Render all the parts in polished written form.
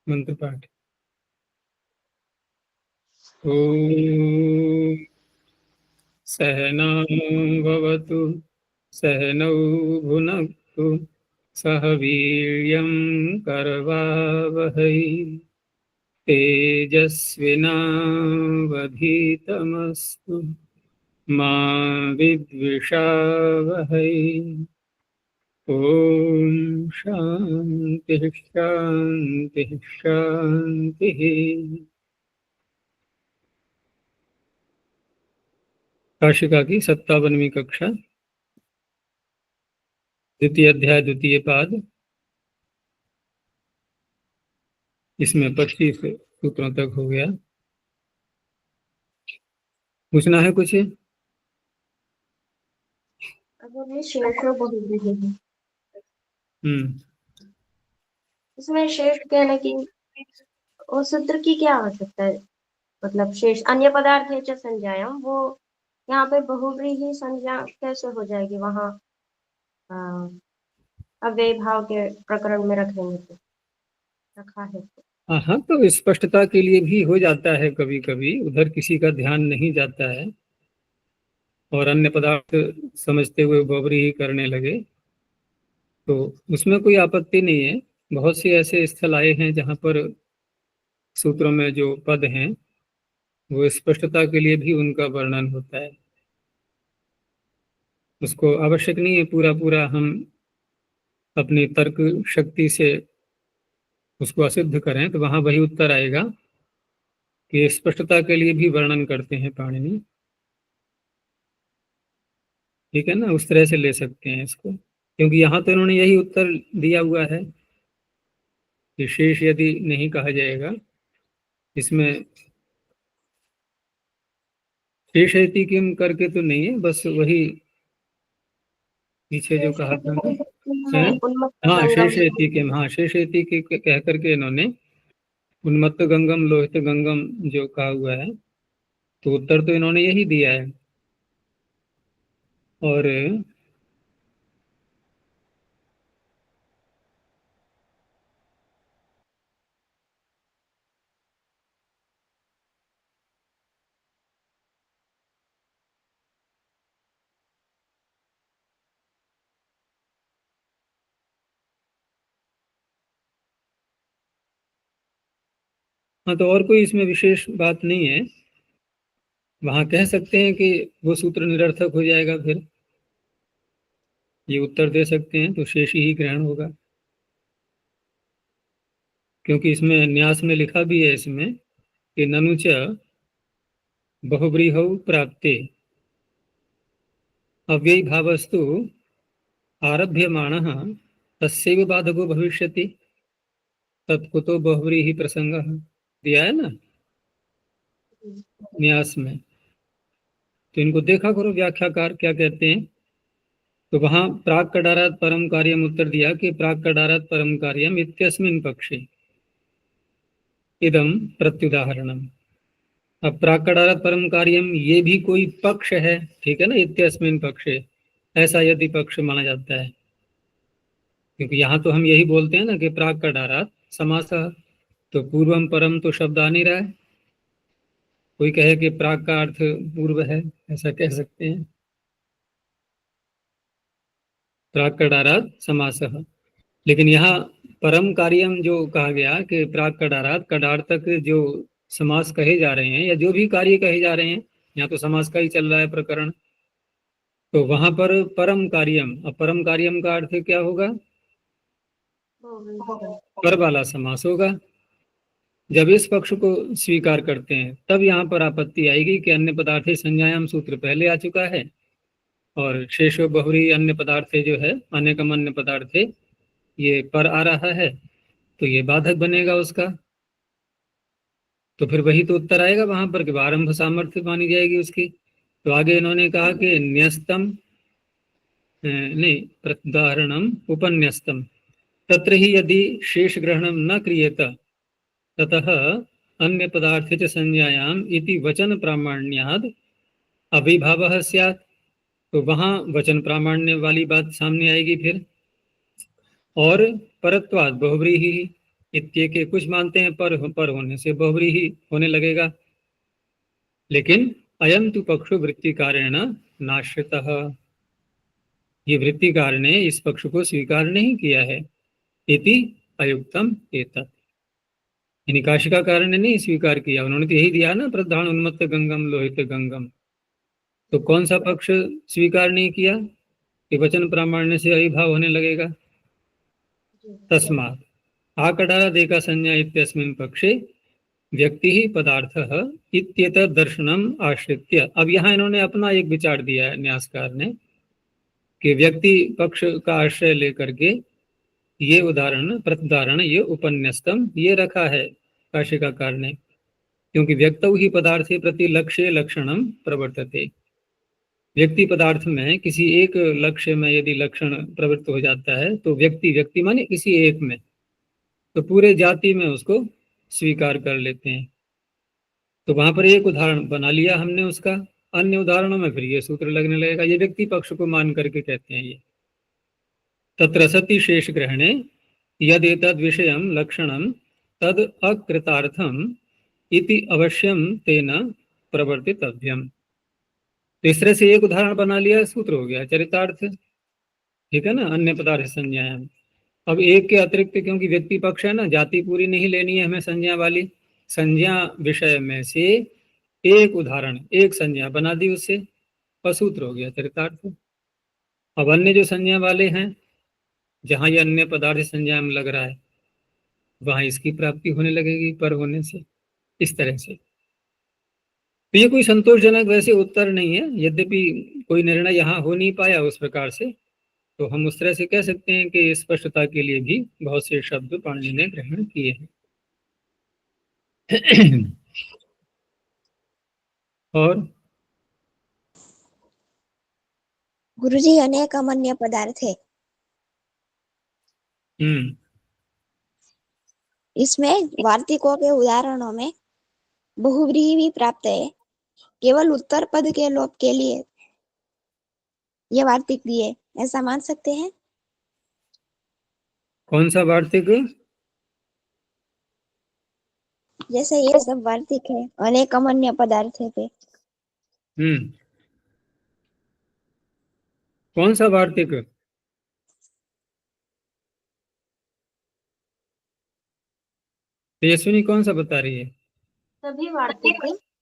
मंत्र पाठ। ओम सहना भवतु सहनौ भुनक्तु सह वीर्यं करवावहै तेजस्विनावधीतमस्तु मा विद्विषावहै। ओम शांति शांति शांति। काशिका की 57वीं कक्षा, द्वितीय अध्याय द्वितीय पाद। इसमें 25 सूत्रों तक हो गया। पूछना है कुछ? इसमें शेष कहने की वो सूत्र की क्या आवश्यकता है? मतलब शेष अन्य पदार्थ है संज्ञायाम, वो यहाँ पे बहुव्रीहि संज्ञा कैसे हो जाएगी? वहाँ अव्यय भाव के प्रकरण में रखेंगे तो रखा है तो। हाँ, तो स्पष्टता के लिए भी हो जाता है, कभी कभी उधर किसी का ध्यान नहीं जाता है और अन्य पदार्थ समझते हुए बबरी ही करने लगे, तो उसमें कोई आपत्ति नहीं है। बहुत से ऐसे स्थल आए हैं जहाँ पर सूत्रों में जो पद हैं वो स्पष्टता के लिए भी उनका वर्णन होता है। उसको आवश्यक नहीं है पूरा पूरा हम अपनी तर्क शक्ति से उसको असिद्ध करें, तो वहां वही उत्तर आएगा कि स्पष्टता के लिए भी वर्णन करते हैं पाणिनि। ठीक है ना, उस तरह से ले सकते हैं इसको, क्योंकि यहाँ तो इन्होंने यही उत्तर दिया हुआ है कि शेष यदि नहीं कहा जाएगा, इसमें शेष यति किम करके तो नहीं है, बस वही पीछे जो कहा था ना, हाँ शेष यति किम, हाँ शेष यति के कह करके इन्होंने उन्मत्त गंगम लोहित गंगम जो कहा हुआ है, तो उत्तर तो इन्होंने यही दिया है। और हाँ, तो और कोई इसमें विशेष बात नहीं है। वहां कह सकते हैं कि वो सूत्र निरर्थक हो जाएगा, फिर ये उत्तर दे सकते हैं तो शेष ही ग्रहण होगा, क्योंकि इसमें न्यास में लिखा भी है इसमें कि ननुच बहुव्रीहौ प्राप्ते अव्यय भावस्तु आरभ्यमाणः तस्यैव बाधको भविष्यति तत्कुतो बहुव्रीहि प्रसंगः, दिया है ना न्यास में। तो इनको देखा करो व्याख्याकार क्या कहते हैं। तो वहां प्राक कडारात परम कार्यम उत्तर दिया कि प्राक कडारात परम कार्यम इत्यस्मिन् पक्षे इदम प्रत्युदाहरणम। अब प्राक कडारात परम कार्यम ये भी कोई पक्ष है, ठीक है ना, इत्यस्मिन् पक्षे, ऐसा यदि पक्ष माना जाता है, क्योंकि यहाँ तो हम यही बोलते हैं ना कि प्राक कडारात समासः, तो पूर्वम परम तो शब्द आ नहीं रहा है। कोई कहे कि प्राक का अर्थ पूर्व है, ऐसा कह सकते हैं, प्राक कडारात समासः। लेकिन यहाँ परम कार्यम जो कहा गया कि प्राक कडारात, कडार तक जो समास कहे जा रहे हैं या जो भी कार्य कहे जा रहे हैं, यहाँ तो समास का ही चल रहा है प्रकरण, तो वहां पर परम कार्यम, अब परम कार्यम का अर्थ क्या होगा? पर वाला समास होगा। जब इस पक्ष को स्वीकार करते हैं तब यहाँ पर आपत्ति आएगी कि अन्य पदार्थे संज्ञायाम सूत्र पहले आ चुका है और शेषो बहुरी अन्य पदार्थे जो है, अनेकम अन्य पदार्थे, ये पर आ रहा है, तो ये बाधक बनेगा उसका। तो फिर वही तो उत्तर आएगा वहां पर कि आरंभ सामर्थ्य मानी जाएगी उसकी। तो आगे इन्होंने कहा कि न्यस्तम नहीं प्रदाहरणम उपन्यस्तम तत्र ही यदि शेष ग्रहणम न क्रियेत ततः अन्य पदार्थ च संज्ञायाम इति वचन प्रामाण्याद अभिभावः स्यात्। तो वहां वचन प्रामाण्य वाली बात सामने आएगी फिर। और परत्वाद बहुव्रीहि इत्येके, कुछ मानते हैं पर होने से बहुव्रीहि होने लगेगा। लेकिन अयं तु पक्षो वृत्ति कारेण नाश्रितः, ये वृत्तिकार ने इस पक्ष को स्वीकार नहीं किया है। इति अयुक्तम एतत्, यानी काशिकाकार ने नहीं स्वीकार किया, उन्होंने तो यही दिया ना, प्रधान उन्मत्त गंगम लोहित गंगम। तो कौन सा पक्ष स्वीकार नहीं किया कि वचन प्रामाण्य से अभिभाव होने लगेगा। तस्मात् आकटादेका संज्ञा इत्यस्मिन् पक्षे व्यक्ति ही पदार्थ इत्येतत् दर्शनम आश्रित्य। अब यहाँ इन्होंने अपना एक विचार दिया है न्यासकार ने कि व्यक्ति पक्ष का आश्रय लेकर के ये उदाहरण प्रत्युदाहरण ये उपन्यस्तम ये रखा है काशिकाकार ने, क्योंकि व्यक्तौ ही पदार्थे प्रति लक्ष्य लक्षणम प्रवर्तते। व्यक्ति पदार्थ में किसी एक लक्ष्य में यदि लक्षण प्रवृत्त हो जाता है तो व्यक्ति माने किसी एक में, तो पूरे जाति में उसको स्वीकार कर लेते हैं। तो वहां पर एक उदाहरण बना लिया हमने उसका, अन्य उदाहरणों में फिर ये सूत्र लगने लगेगा। ये व्यक्ति पक्ष को मान करके कहते हैं ये। तत्र सति शेष ग्रहणे यद एतद् विषयम लक्षणम तद अकृतार्थम इति अवश्यम तेन प्रवर्तितव्यम। तो इस तरह से एक उदाहरण बना लिया, सूत्र हो गया चरितार्थ, ठीक है ना, अन्य पदार्थ संज्ञाएं। अब एक के अतिरिक्त, क्योंकि व्यक्ति पक्ष है ना, जाति पूरी नहीं लेनी है हमें संज्ञा वाली, संज्ञा विषय में से एक उदाहरण एक संज्ञा बना दी उससे, और सूत्र हो गया चरितार्थ। अब अन्य जो संज्ञा वाले हैं, जहां ये अन्य पदार्थ संज्ञा में लग रहा है, वहां इसकी प्राप्ति होने लगेगी पर होने से, इस तरह से। तो ये कोई संतोषजनक वैसे उत्तर नहीं है, यद्यपि कोई निर्णय यहाँ हो नहीं पाया उस प्रकार से, तो हम उस तरह से कह सकते हैं कि स्पष्टता के लिए भी बहुत से शब्द पाणिनि ने ग्रहण किए हैं। और गुरुजी अनेक अमान्य पदार्थ है, इसमें वार्तिकों के उदाहरणों में बहुव्रीहि भी प्राप्त है, केवल उत्तर पद के लोप के लिए ये वार्तिक दिए, ऐसा मान सकते हैं। कौन सा वार्तिक? जैसे ये सब वार्तिक है, अनेक अमान्य पदार्थ है पे। कौन सा वार्तिक? यशविनी कौन सा बता रही है? सभी वार्तिक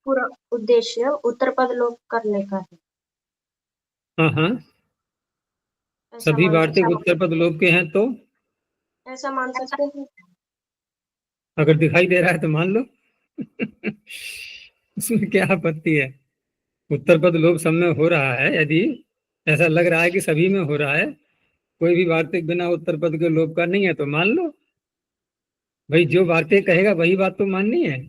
पूरा उद्देश्य उत्तर पद लोप करने का है। हाँ, सभी वार्तिक उत्तर पद लोप के हैं, तो ऐसा मान सकते हैं। अगर दिखाई दे रहा है तो मान लो। उसमें क्या आपत्ति है? उत्तर पद लोप सब में हो रहा है, यदि ऐसा लग रहा है कि सभी में हो रहा है, कोई भी वार्तिक बिना उत्तर पद के लोप का नहीं है, तो मान लो भाई, जो वार्तिक कहेगा वही बात तो माननी है।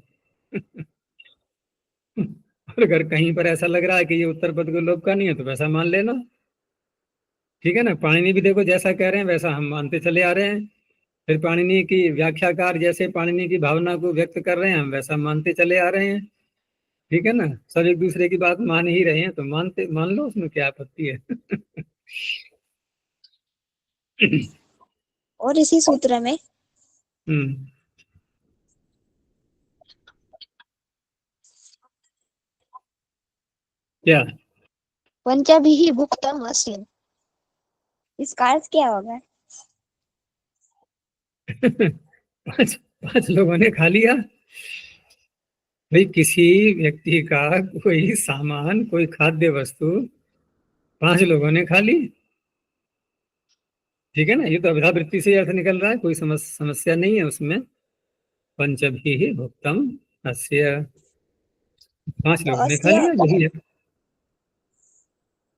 और अगर कहीं पर ऐसा लग रहा है कि ये उत्तर पद के लोप का नहीं है, तो वैसा मान लेना, ठीक है ना। पाणिनि भी देखो जैसा कह रहे हैं वैसा हम मानते चले आ रहे हैं, फिर पाणिनि की व्याख्याकार जैसे पाणिनि की भावना को व्यक्त कर रहे हैं हम वैसा मानते चले आ रहे हैं, ठीक है ना। सब एक दूसरे की बात मान ही रहे हैं, तो मान लो, उसमें क्या आपत्ति है। और इसी सूत्र में क्या पंचभिः भुक्तम् अस्य, इसका अर्थ क्या होगा? पांच लोगों ने खा लिया भाई, किसी व्यक्ति का कोई सामान, कोई खाद्य वस्तु 5 लोगों ने खा ली, ठीक है ना। ये तो अभिधावृत्ति से अर्थ निकल रहा है, कोई समस्या नहीं है उसमें। पंचभिः भुक्तम् अस्य, 5 लोगों ने खा लिया, यही है।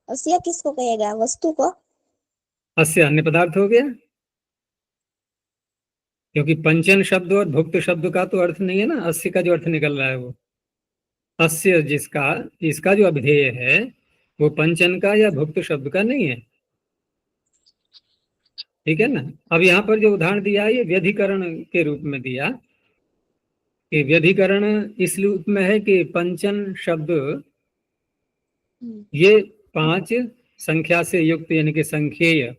अस्य किसको कहेगा? वस्तु को? अस्य अन्य पदार्थ हो गया, क्योंकि पंचन शब्द और भुक्त शब्द का तो अर्थ नहीं है ना, अस्य का जो अर्थ निकल रहा है वो अस्य, जिसका इसका जो अभिधेय है वो पंचन का या भुक्त शब्द का नहीं है, ठीक है ना। अब यहाँ पर जो उदाहरण दिया है ये व्यधिकरण के रूप में दिया, कि व्यधिकरण इस रूप में है कि पंचन शब्द ये 5 संख्या से युक्त, यानी कि संख्येय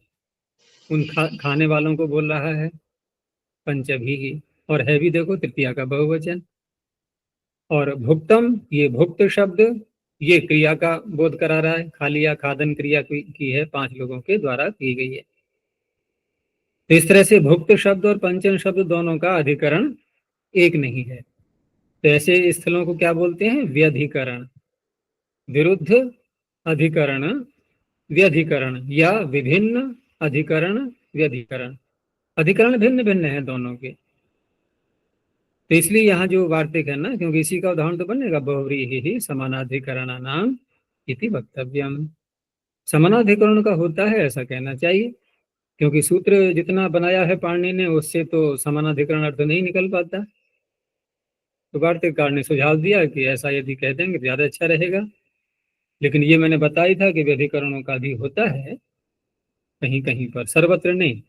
उन खाने वालों को बोल रहा है, पंचभी ही, और है भी देखो तृतीया का बहुवचन। और भुक्तम, ये भुक्त शब्द ये क्रिया का बोध करा रहा है, खा लिया, खादन क्रिया की है, 5 लोगों के द्वारा की गई है। तो इस तरह से भुक्त शब्द और पंचम शब्द दोनों का अधिकरण एक नहीं है। तो ऐसे स्थलों को क्या बोलते हैं? व्यधिकरण, विरुद्ध अधिकरण, व्यधिकरण, या विभिन्न अधिकरण, व्यधिकरण। अधिकरण भिन्न भिन्न है दोनों के। तो इसलिए यहाँ जो वार्तिक है ना, क्योंकि इसी का उदाहरण तो बनेगा, बहुव्रीहि ही समानाधिकरणानाम इति वक्तव्यम। समानाधिकरण का होता है ऐसा कहना चाहिए, क्योंकि सूत्र जितना बनाया है पाणिनि ने उससे तो समानाधिकरण अर्थ नहीं निकल पाता। तो वार्तिककार ने सुझाव दिया कि ऐसा यदि कह देंगे तो ज्यादा अच्छा रहेगा। लेकिन ये मैंने बताया था कि व्यधिकरणों का भी होता है कहीं कहीं पर, सर्वत्र नहीं।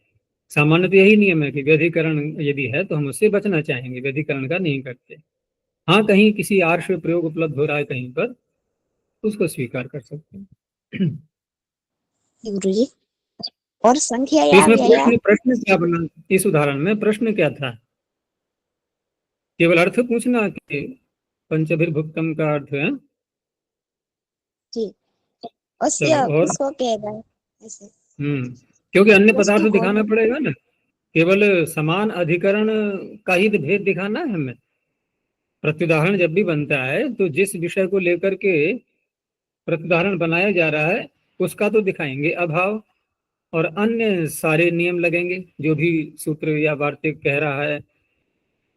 सामान्यतः यही नियम है कि व्यधिकरण यदि है तो हम उससे बचना चाहेंगे, व्यधिकरण का नहीं करते। हाँ, कहीं किसी आर्ष प्रयोग उपलब्ध हो रहा है कहीं पर, उसको स्वीकार कर सकते हैं। गुरु जी, और संख्या तो या इसमें व्यया, प्रश्न क्या बना? इस उदाहरण में प्रश्न क्या था? केवल अर्थ पूछना कि पंचभिर्भुक्तम का अर्थ है। जी, चलो, अस्य और किसको कहेगा ऐसे? क्योंकि अन्य वस्तु पदार्थ को दिखाना पड़ेगा ना, केवल समान अधिकरण का ही तो भेद दिखाना है हमें। प्रत्युदाहरण जब भी बनता है तो जिस विषय को लेकर के प्रत्युदाहरण बनाया जा रहा है उसका तो दिखाएंगे अभाव, और अन्य सारे नियम लगेंगे जो भी सूत्र या वार्तिक कह रहा है।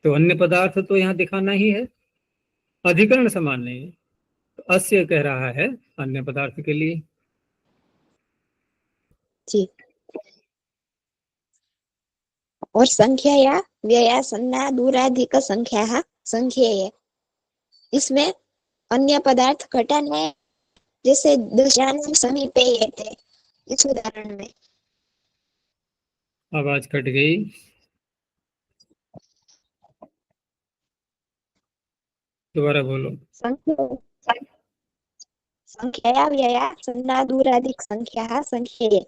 तो अन्य पदार्थ तो यहाँ दिखाना ही है, अधिकरण समान नहीं है। तो अस्य कह रहा है अन्य पदार्थ के लिए। जी, और संख्या या व्यया संज्ञा दूराधिक संख्या संख्येय, इसमें अन्य पदार्थ घटाना है, जैसे दशांश समीपे थे इस उदाहरण में। आवाज कट गई, दोबारा बोलो। संख्या संख्या व्यया संज्ञा दूराधिक संख्या संख्येय,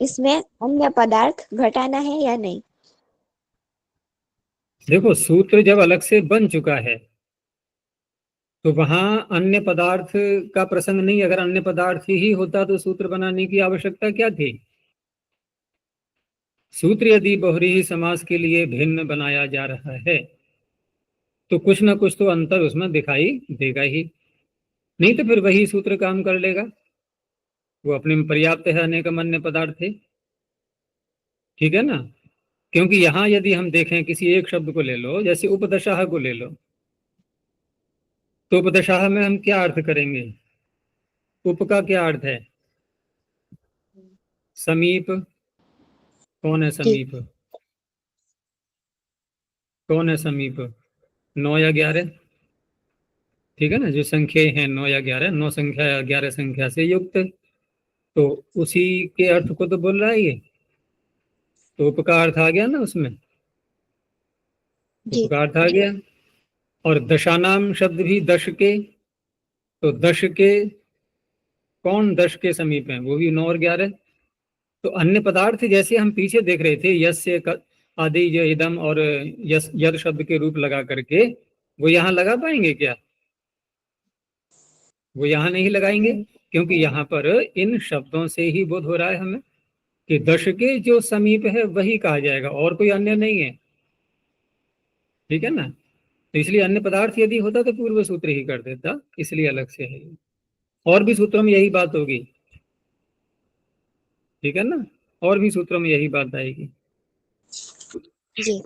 इसमें अन्य पदार्थ घटाना है या नहीं? देखो, सूत्र जब अलग से बन चुका है तो वहां अन्य पदार्थ का प्रसंग नहीं। अगर अन्य पदार्थ ही होता तो सूत्र बनाने की आवश्यकता क्या थी? सूत्र यदि बहुव्रीहि समास के लिए भिन्न बनाया जा रहा है तो कुछ ना कुछ तो अंतर उसमें दिखाई देगा ही, नहीं तो फिर वही सूत्र काम कर लेगा। वो अपने में पर्याप्त है, अनेकम अन्य पदार्थ थे, ठीक है ना। क्योंकि यहाँ यदि हम देखें किसी एक शब्द को ले लो, जैसे उपदशाह को ले लो, तो उपदशाह में हम क्या अर्थ करेंगे? उप का क्या अर्थ है? समीप। कौन है जी, समीप? कौन है समीप? 9 या 11, ठीक है ना। जो संख्या है 9 या 11, 9 संख्या या 11 संख्या से युक्त, तो उसी के अर्थ को तो बोल रहा है ये। तो उप का अर्थ आ गया ना उसमें, जी, उप का अर्थ आ गया। और दशानाम शब्द भी दश के, तो दश के कौन दश के समीप है? वो भी 9 और 11। तो अन्य पदार्थ जैसे हम पीछे देख रहे थे, यस्य आदि जो इदम और यस यद शब्द के रूप लगा करके, वो यहाँ लगा पाएंगे क्या? वो यहाँ नहीं लगाएंगे, क्योंकि यहाँ पर इन शब्दों से ही बोध हो रहा है हमें कि दश के जो समीप है वही कहा जाएगा, और कोई अन्य नहीं है, ठीक है ना। तो इसलिए अन्य पदार्थ यदि होता तो पूर्व सूत्र ही कर देता, इसलिए अलग से है। और भी सूत्रों में यही बात होगी, ठीक है ना, और भी सूत्रों में यही बात आएगी। जी।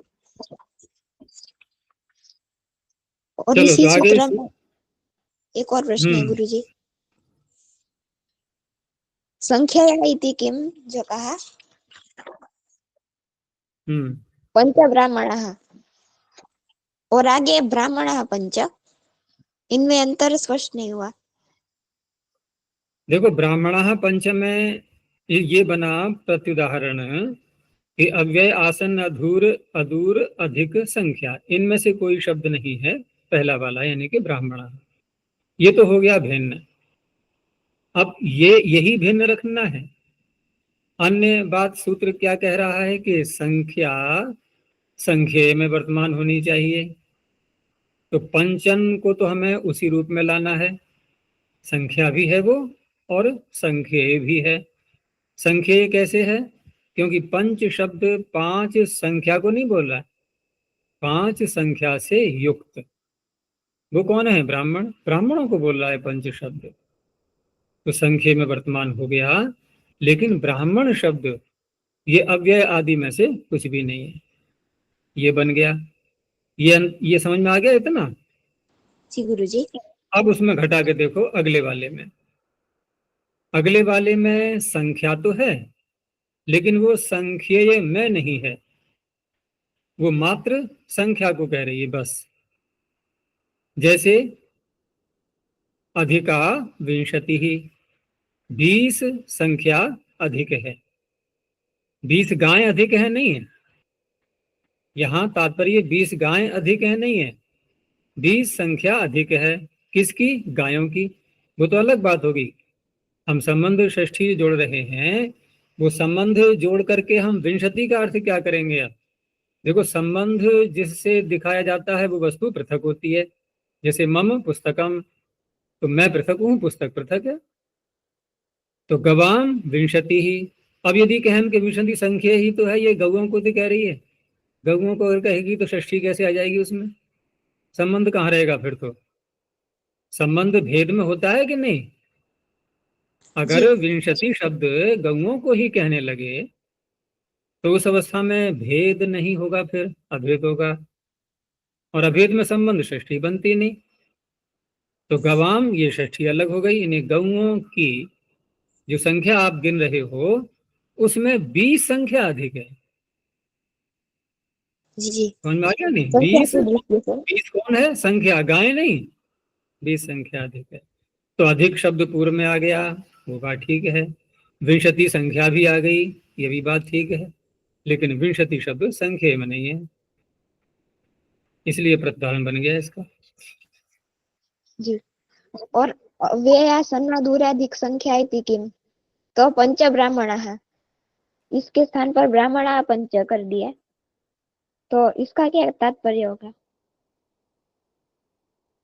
और चलो इसी तो आगे। सूत्र में एक और प्रश्न है गुरु जी, संख्या इति किम जो कहा, पंच ब्राह्मण और आगे ब्राह्मण पंच, इनमें अंतर स्पष्ट नहीं हुआ। देखो, ब्राह्मण पंच में ये बना प्रत्युदाहरण कि अव्यय आसन अधूर अदूर अधिक संख्या, इनमें से कोई शब्द नहीं है पहला वाला, यानी कि ब्राह्मण। ये तो हो गया भिन्न। अब ये यही भिन्न रखना है, अन्य बात सूत्र क्या कह रहा है कि संख्या संख्या में वर्तमान होनी चाहिए। तो पंचन को तो हमें उसी रूप में लाना है, संख्या भी है वो और संख्येय भी है। संख्येय कैसे है? क्योंकि पंच शब्द पांच संख्या को नहीं बोल रहा है, पांच संख्या से युक्त। वो कौन है? ब्राह्मण, ब्राह्मणों को बोल रहा है पंच शब्द। तो संख्या में वर्तमान हो गया, लेकिन ब्राह्मण शब्द ये अव्यय आदि में से कुछ भी नहीं है। ये बन गया, ये समझ में आ गया इतना। जी गुरुजी। अब उसमें घटा के देखो अगले वाले में। अगले वाले में संख्या तो है, लेकिन वो संख्येय में नहीं है, वो मात्र संख्या को कह रही है बस। जैसे अधिका विंशति ही, 20 संख्या अधिक है। 20 गाय अधिक है नहीं है, यहां तात्पर्य 20 गाय अधिक है नहीं है, 20 संख्या अधिक है। किसकी? गायों की। वो तो अलग बात होगी। हम संबंध षष्ठी जोड़ रहे हैं, वो संबंध जोड़ करके हम विंशति का अर्थ क्या करेंगे? अब देखो, संबंध जिससे दिखाया जाता है वो वस्तु पृथक होती है। जैसे मम पुस्तकम, तो मैं पृथक हूं, पुस्तक पृथक है। तो गवाम विंशति ही। अब यदि कहें कि विंशति संख्या ही तो है, ये गौओं को तो कह रही है, गौओं को अगर कहेगी तो षष्ठी कैसे आ जाएगी? उसमें संबंध कहाँ रहेगा फिर? तो संबंध भेद में होता है कि नहीं? अगर जी विंशति शब्द गौओं को ही कहने लगे तो उस अवस्था में भेद नहीं होगा, फिर अभेद होगा, और अभेद में संबंध षष्ठी बनती नहीं। तो गवाम ये षष्ठी अलग हो गई, इन्हें गौओं की जो संख्या आप गिन रहे हो उसमें 20 संख्या अधिक है। जी जी। समझ में आ गया नहीं? संख्या 20, की दृष्टि से। 20 कौन है? संख्या, गाय नहीं, 20 संख्या अधिक है। तो अधिक शब्द पूर्व में आ गया, वो बात ठीक है। विंशति संख्या भी आ गई, ये भी बात ठीक है, लेकिन विंशति शब्द संख्या में नहीं है, इसलिए प्रतिधारण बन गया इसका। जी। और व्यया सन्ना दूराधिक संख्या इति किम, तो पंच ब्राह्मण है, इसके स्थान पर ब्राह्मणा पंच कर दिया, तो इसका क्या तात्पर्य होगा?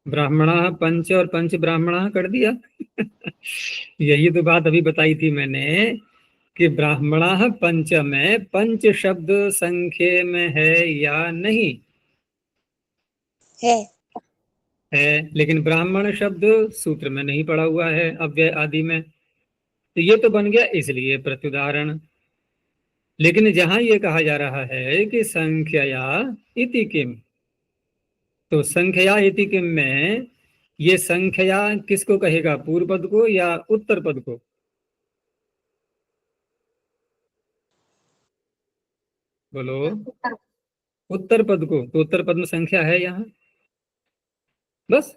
ब्राह्मणा पंच और पंच ब्राह्मणा कर दिया। यही तो बात अभी बताई थी मैंने कि ब्राह्मणा पंच में पंच शब्द संख्या में है या नहीं? है। है, लेकिन ब्राह्मण शब्द सूत्र में नहीं पड़ा हुआ है अव्यय आदि में, तो ये तो बन गया इसलिए प्रत्युदाहरण। लेकिन जहां ये कहा जा रहा है कि संख्यया इति किम, तो संख्या इति किम में ये संख्या किसको कहेगा? पूर्व पद को या उत्तर पद को? बोलो। उत्तर पद को। तो उत्तर पद में संख्या है यहाँ बस।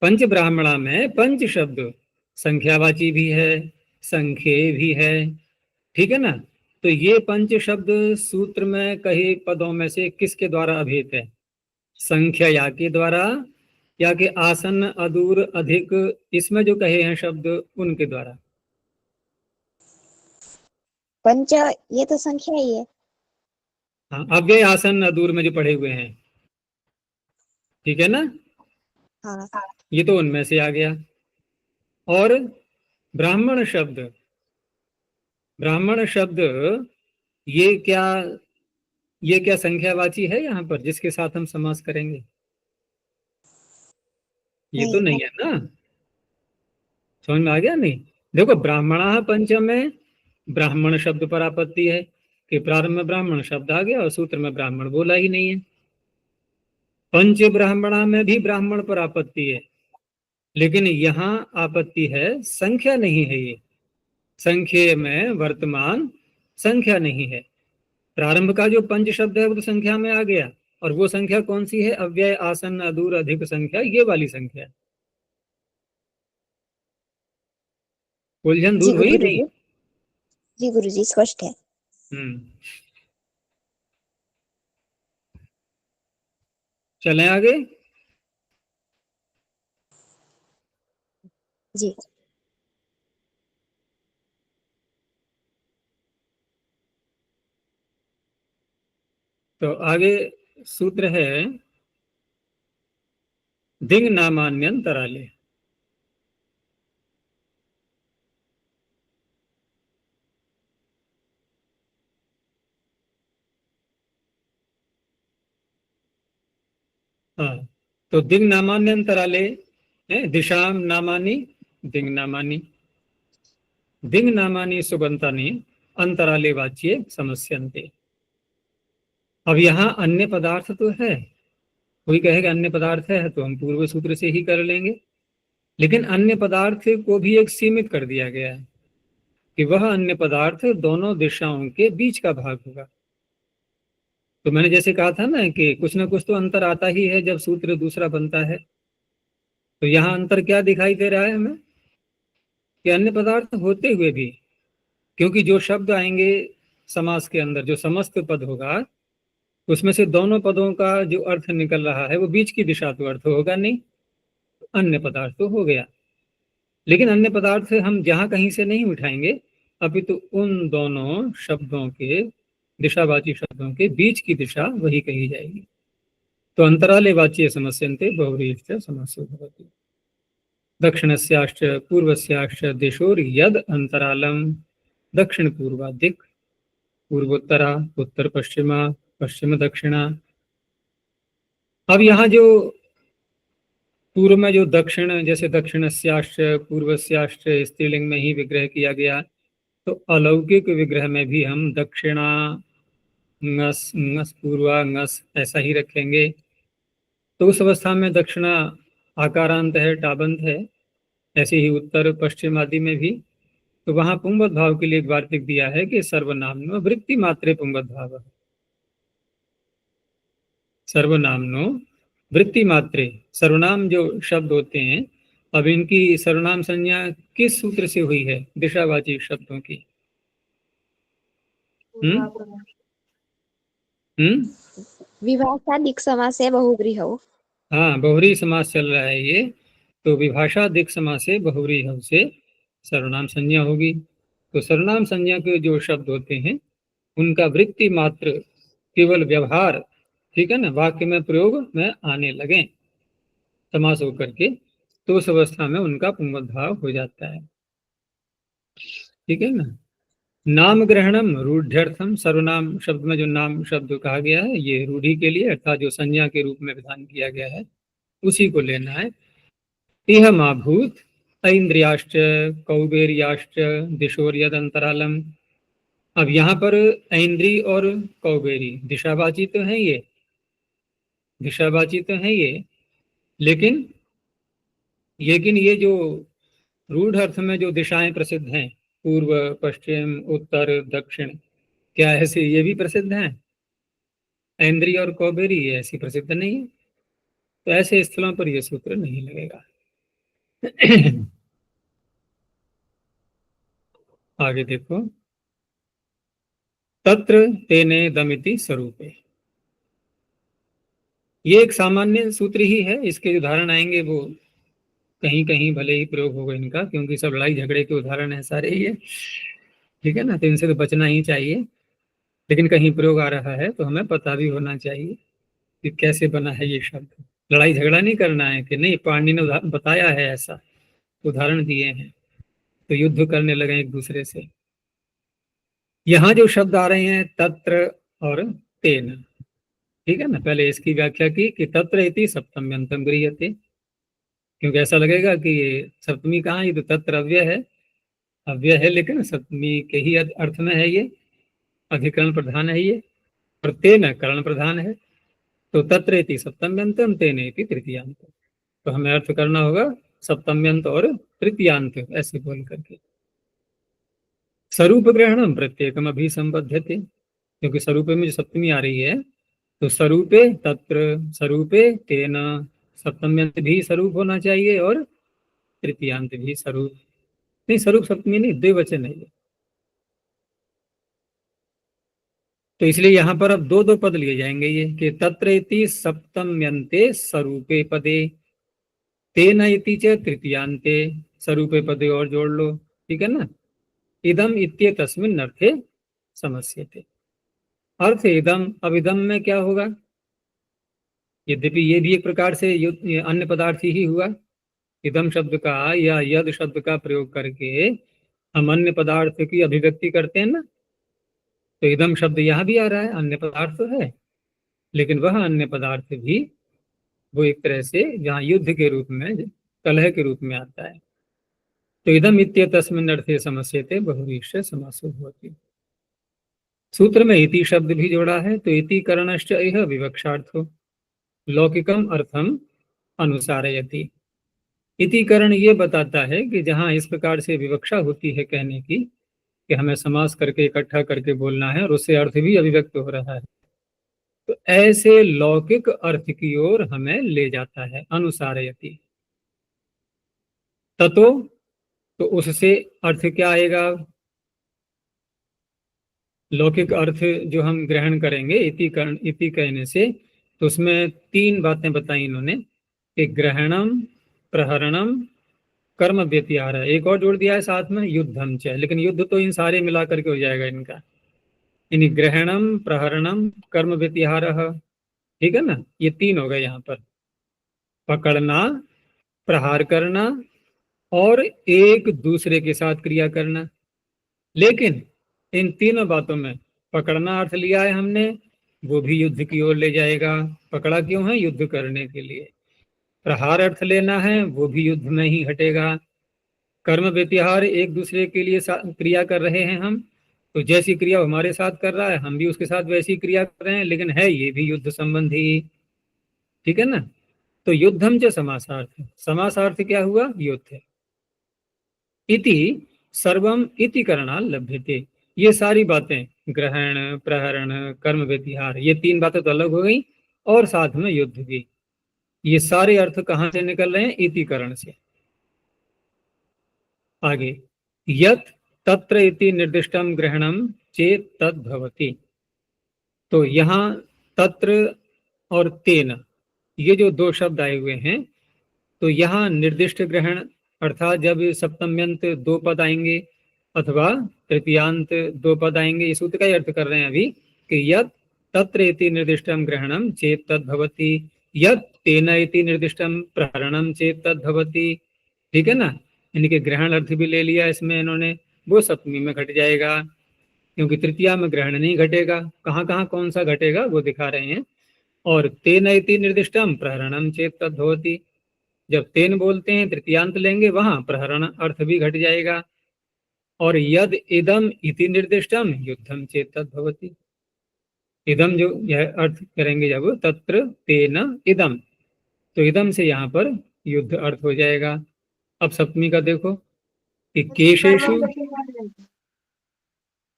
पंच ब्राह्मणा में पंच शब्द संख्यावाची भी है, संख्येय भी है, ठीक है ना? तो ये पंच शब्द सूत्र में कहे पदों में से किसके द्वारा अभिहित है? संख्या या के द्वारा, या के आसन अदूर अधिक इसमें जो कहे हैं शब्द उनके द्वारा? पंच ये तो संख्या ही है। हाँ, अव्यय आसन अदूर में जो पढ़े हुए हैं, ठीक है ना? हाँ। ये तो उनमें से आ गया। और ब्राह्मण शब्द, ब्राह्मण शब्द ये क्या, ये क्या संख्यावाची है यहाँ पर जिसके साथ हम समास करेंगे? ये तो नहीं। नहीं है ना। समझ में आ गया नहीं? देखो, ब्राह्मणा पंचम में ब्राह्मण शब्द पर आपत्ति है कि प्रारंभ में ब्राह्मण शब्द आ गया और सूत्र में ब्राह्मण बोला ही नहीं है। पंच ब्राह्मणा में भी ब्राह्मण पर आपत्ति है, लेकिन यहाँ आपत्ति है संख्या नहीं है, ये संख्या में वर्तमान संख्या नहीं है। प्रारंभ का जो पंच शब्द है वो तो संख्या में आ गया, और वो संख्या कौन सी है? अव्यय आसन अदूर अधिक संख्या, ये वाली संख्या। उलझन जी दूर हुई नहीं? गुरुजी। जी गुरुजी, स्पष्ट है। हम्म। चलें आगे। जी। तो आगे सूत्र है दिंग नामान्यंतराले। हाँ, तो दिंग नामान्यंतराले दिशाम नामानी दिंग नामानी, दिंग नामानी सुबंतानी अंतराले वाच्ये समस्यन्ते। अब यहाँ अन्य पदार्थ तो है, कोई कहेगा अन्य पदार्थ है तो हम पूर्व सूत्र से ही कर लेंगे, लेकिन अन्य पदार्थ को भी एक सीमित कर दिया गया है कि वह अन्य पदार्थ दोनों दिशाओं के बीच का भाग होगा। तो मैंने जैसे कहा था ना कि कुछ ना कुछ तो अंतर आता ही है जब सूत्र दूसरा बनता है। तो यहाँ अंतर क्या दिखाई दे रहा है हमें कि अन्य पदार्थ होते हुए भी, क्योंकि जो शब्द आएंगे समास के अंदर, जो समस्त पद होगा, उसमें से दोनों पदों का जो अर्थ निकल रहा है वो बीच की दिशा तो अर्थ होगा नहीं, अन्य पदार्थ तो हो गया। लेकिन अन्य पदार्थ हम जहां कहीं से नहीं उठाएंगे, अपितु उन दोनों शब्दों के, दिशावाची शब्दों के बीच की दिशा वही कही जाएगी। तो अंतराले वाच्य समस्यन्ते बहुव्रीहिश्च समासो भवति। दक्षिणस्याश्च पूर्वस्याश्च दिशोर यद अंतरालम दक्षिण पूर्वा दिक्, पूर्वोत्तरा उत्तर पश्चिमा पश्चिम दक्षिणा। अब यहाँ जो पूर्व में जो दक्षिण, जैसे दक्षिणस्याश्च पूर्वस्याश्च स्त्रीलिंग में ही विग्रह किया गया, तो अलौकिक विग्रह में भी हम दक्षिणा ngस ngस पूर्वा ngस ऐसा ही रखेंगे। तो उस अवस्था में दक्षिणा आकारांत है, टाबंत है, ऐसे ही उत्तर पश्चिम आदि में भी। तो वहां पुंगवत भाव के लिए एक वार्तिक दिया है कि सर्वनामनो वृत्ति मात्रे पुंगवत भाव, सर्वनामनो वृत्ति मात्रे, सर्वनाम जो शब्द होते हैं, अब इनकी सर्वनाम संज्ञा किस सूत्र से हुई है? दिशावाची शब्दों की। विभाषा दिक् समास है बहुव्रीहौ। हाँ, बहुव्रीहि समास चल रहा है ये, तो विभाषा दिक् समास से बहुव्रीहौ से सर्वनाम संज्ञा होगी। तो सर्वनाम संज्ञा के जो शब्द होते हैं उनका वृत्ति मात्र केवल व्यवहार, ठीक है ना, वाक्य में प्रयोग में आने लगे समास होकर के, तो उस अवस्था में उनका पुंगवत भाव हो जाता है। ठीक है ना। नाम ग्रहणम रूढ़्यर्थम, सर्वनाम शब्द में जो नाम शब्द कहा गया है ये रूढ़ी के लिए, अर्थात जो संज्ञा के रूप में विधान किया गया है उसी को लेना है। इह माभूत ऐन्द्रियाश्च कौबेर्याश्च दिशोर्यद अंतरालम। अब यहाँ पर ऐन्द्री और कौबेरी दिशावाची तो है, ये दिशावाची तो है ये, लेकिन ये जो रूढ़ अर्थ में जो दिशाएं प्रसिद्ध हैं, पूर्व पश्चिम उत्तर दक्षिण, क्या ऐसे ये भी प्रसिद्ध हैं? ऐन्द्री और कौबेरी ये ऐसी प्रसिद्ध नहीं है, तो ऐसे स्थलों पर यह सूत्र नहीं लगेगा। आगे देखो, तत्र तेने दमिति स्वरूपे, ये एक सामान्य सूत्र ही है, इसके जो उदाहरण आएंगे वो कहीं कहीं भले ही प्रयोग होगा इनका, क्योंकि सब लड़ाई झगड़े के उदाहरण है सारे ये, ठीक है ना, तो इनसे तो बचना ही चाहिए। लेकिन कहीं प्रयोग आ रहा है तो हमें पता भी होना चाहिए कि कैसे बना है ये शब्द। लड़ाई झगड़ा नहीं करना है कि नहीं, पाणिनि ने बताया है ऐसा, उदाहरण दिए हैं, तो युद्ध करने लगे एक दूसरे से। यहाँ जो शब्द आ रहे हैं तत्र और तेन, ठीक है ना, पहले इसकी व्याख्या की कि तत्र इति सप्तम्यंतम गृह्यते, क्योंकि ऐसा लगेगा कि ये सप्तमी कहाँ, ये तो तत्र अव्यय है, अव्यय है लेकिन सप्तमी के ही अर्थ में है, ये अधिकरण प्रधान है ये, और तेन करण प्रधान है। तो तत्र इति सप्तम्यंतम तेन इति तृतीयांत, तो हमें अर्थ करना होगा सप्तम्यंत और तृतीयांत ऐसे बोल करके। स्वरूप ग्रहणम प्रत्येकम अभिसंबध्यते, क्योंकि स्वरूप में जो सप्तमी आ रही है, तो स्वरूपे तत्र स्वरूपे तेन, सप्तम्यंत भी स्वरूप होना चाहिए और तृतीयांत भी स्वरूप, नहीं स्वरूप सप्तमी नहीं, द्विवचन है ये। तो इसलिए यहाँ पर अब दो दो पद लिए जाएंगे ये, कि तत्र इति सप्तम्यन्ते स्वरूपे पदे, तेन इति च तृतीयांते स्वरूपे पदे और जोड़ लो, ठीक है ना। इदम इत्येतस्मिन् अर्थे समस्यते, अर्थ इदम, अब इदम में क्या होगा? यद्यपि ये भी एक प्रकार से ये अन्य पदार्थ ही हुआ। इदम शब्द का या यद शब्द का प्रयोग करके हम अन्य पदार्थ की अभिव्यक्ति करते हैं ना, तो इदम शब्द यहाँ भी आ रहा है, अन्य पदार्थ तो है, लेकिन वह अन्य पदार्थ भी वो एक तरह से जहाँ युद्ध के रूप में, कलह के रूप में आता है। तो इदम इत्येतस्मिन् अर्थे समस्यते बहुव्रीहि समासो भवति। सूत्र में इति शब्द भी जोड़ा है, तो इति करणश्च इह विवक्षार्थो लौकिकम अर्थम अनुसारयति। इति करण ये बताता है कि जहाँ इस प्रकार से विवक्षा होती है कहने की कि हमें समास करके इकट्ठा करके बोलना है और उससे अर्थ भी अभिव्यक्त हो रहा है, तो ऐसे लौकिक अर्थ की ओर हमें ले जाता है अनुसारयति। ततो, तो उससे अर्थ क्या आएगा? लौकिक अर्थ जो हम ग्रहण करेंगे इति कहने से, तो उसमें तीन बातें बताई इन्होंने कि ग्रहणम, प्रहरणम, कर्म व्यतिहार है। एक और जोड़ दिया है साथ में, युद्धम च, लेकिन युद्ध तो इन सारे मिला करके हो जाएगा इनका, यानी ग्रहणम, प्रहरणम, कर्म व्यतिहार, ठीक है ना। ये तीन हो गए यहाँ पर, पकड़ना, प्रहार करना और एक दूसरे के साथ क्रिया करना। लेकिन इन तीनों बातों में पकड़ना अर्थ लिया है हमने, वो भी युद्ध की ओर ले जाएगा। पकड़ा क्यों है? युद्ध करने के लिए। प्रहार अर्थ लेना है, वो भी युद्ध में ही हटेगा। कर्म व्यतिहार, एक दूसरे के लिए क्रिया कर रहे हैं हम, तो जैसी क्रिया हमारे साथ कर रहा है हम भी उसके साथ वैसी क्रिया कर रहे हैं, लेकिन है ये भी युद्ध संबंधी, ठीक है ना। तो युद्धम च समासार्थ, समासार्थ क्या हुआ? युद्ध। इति सर्वम इति करणाल लभ्यते, ये सारी बातें ग्रहण, प्रहरण, कर्म व्यतिहार, ये तीन बातें तो अलग हो गई, और साथ में युद्ध भी। ये सारे अर्थ कहाँ से निकल रहे हैं? इति करण से। आगे, यत तत्र इति निर्दिष्टम ग्रहणम चेत तद भवति। तो यहाँ तत्र और तेन, ये जो दो शब्द आए हुए हैं, तो यहाँ निर्दिष्ट ग्रहण अर्थात जब सप्तम्यंत दो पद आएंगे अथवा तृतीयांत दो पद आएंगे, इस सूत्र का ही अर्थ कर रहे हैं अभी कि यत तत्र इति निर्दिष्टम ग्रहणम चेत तद भवति, यत तेन इति निर्दिष्टम प्रहरणम चेत तद भवति, ठीक है ना। यानी कि ग्रहण अर्थ भी ले लिया इसमें इन्होंने, वो सप्तमी में घट जाएगा, क्योंकि तृतीया में ग्रहण नहीं घटेगा। कहाँ कहाँ कौन सा घटेगा वो दिखा रहे हैं। और तेन इति निर्दिष्टम प्रहरणम चेत तद भवति, जब तेन बोलते हैं तृतीयांत लेंगे, वहां प्रहरण अर्थ भी घट जाएगा। और यद इदम इति निर्दिष्टम युद्धम चेत तद भवति, इदम जो यह अर्थ करेंगे जब तत्र तेन इदम, तो इदम से यहाँ पर युद्ध अर्थ हो जाएगा। अब सप्तमी का देखो कि केशेषु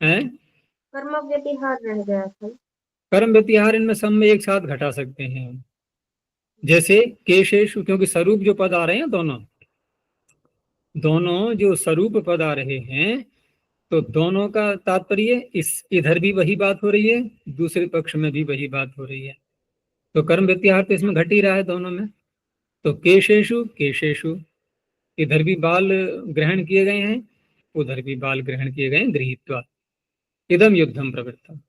है, कर्म व्यतिहार रह गया था। कर्म व्यतिहार इनमें सब में एक साथ घटा सकते हैं हम। जैसे केशेषु, क्योंकि स्वरूप जो पद आ रहे हैं दोनों जो स्वरूप पद आ रहे हैं, तो दोनों का तात्पर्य इस इधर भी वही बात हो रही है, दूसरे पक्ष में भी वही बात हो रही है। तो कर्म व्यतिहार तो इसमें घट ही रहा है दोनों में। तो केशेषु केशेषु, इधर भी बाल ग्रहण किए गए हैं, उधर भी बाल ग्रहण किए गए हैं, गृहीत्वा इदम युद्धम प्रवृत्तम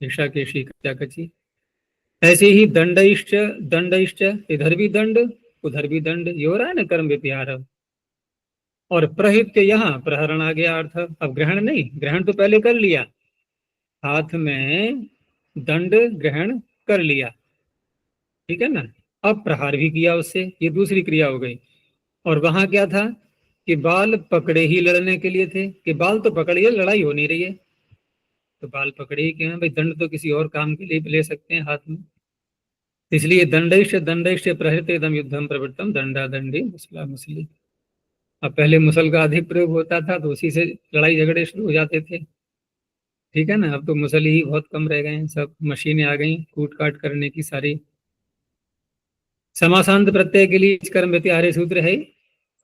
ईशा केशी कची। ऐसे ही दंडइश्च दंडइश्च, इधर भी दंड उधर भी दंड, ये हो रहा है ना कर्म व्यतिहार। और प्रहित्य, यहाँ प्रहरण आ गया अर्थ, अब ग्रहण नहीं, ग्रहण तो पहले कर लिया, हाथ में दंड ग्रहण कर लिया, ठीक है ना। अब प्रहार भी किया उससे, ये दूसरी क्रिया हो गई। और वहां क्या था कि बाल पकड़े ही लड़ने के लिए थे, कि बाल तो पकड़िए, लड़ाई हो नहीं रही है, तो बाल पकड़े ही क्यों है भाई? दंड तो किसी और काम के लिए भी ले सकते हैं हाथ में। इसलिए दंडैश्च दंडैश्च प्रहृत इदम युद्धम प्रवृत्तम दंडा दंडी मुसला मुसली। अब पहले मुसल का अधिक प्रयोग होता था तो उसी से लड़ाई झगड़े शुरू हो जाते थे, ठीक है ना। अब तो मुसल ही बहुत कम रह गए हैं, सब मशीनें आ गई कूट काट करने की सारी। समासांत प्रत्यय के लिए कर्म व्यतिहारे सूत्र है,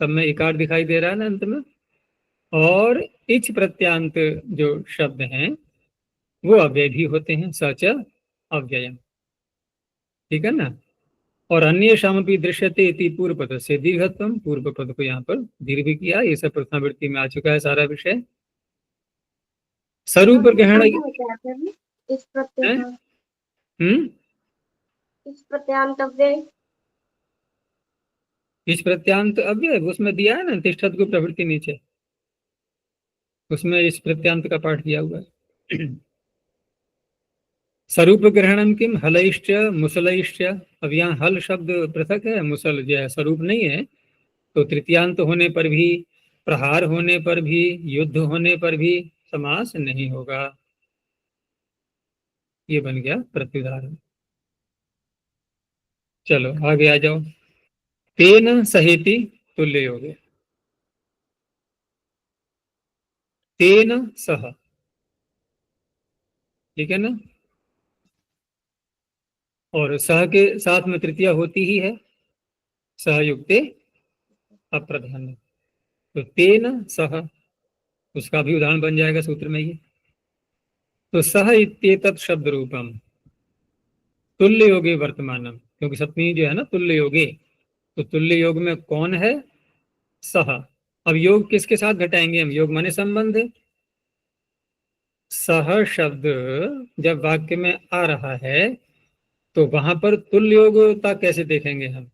सब में इकार दिखाई दे रहा है ना अंत में। और इच प्रत्यांत जो शब्द हैं वो अव्यय भी होते हैं, सच अव्ययम, ठीक है ना। और अन्य शामपि दृश्यते इति पूर्व पद से दीर्घत्वम, पूर्व पद को यहाँ पर दीर्घ किया। ये सब प्रथमावृत्ति में आ चुका है सारा विषय। स्वरूप ग्रहण, इस प्रत्यय हैं? का हम्म इस प्रत्यांतव्य इस प्रत्यांत अव्यय उसमें दिया है ना, तिष्ठत को प्रवृत्ति नीचे, उसमें इस प्रत्यांत का पाठ दिया हुआ है। स्वरूप ग्रहणम किम हलैश्च मुसलैश्च। अब यहाँ हल शब्द पृथक है, मुसल जो है स्वरूप नहीं है, तो तृतीयांत होने पर भी, प्रहार होने पर भी, युद्ध होने पर भी समास नहीं होगा। ये बन गया प्रत्युदाहरण। चलो आगे आ जाओ। तेन सहेति तुल्य हो गया, तेन सह, ठीक है ना। और सह के साथ में तृतीया होती ही है, सहयुक्ते अप्रधान। तो तेन सह, उसका भी उदाहरण बन जाएगा सूत्र में ही। तो सह इत्येतत् शब्द रूपम तुल्य योगे वर्तमानम, क्योंकि सप्तमी जो है ना तुल्य योगे, तो तुल्य योग में कौन है? सह। अब योग किसके साथ घटाएंगे हम? योग माने संबंध। सह शब्द जब वाक्य में आ रहा है तो वहां पर तुल्य योगता कैसे देखेंगे हम?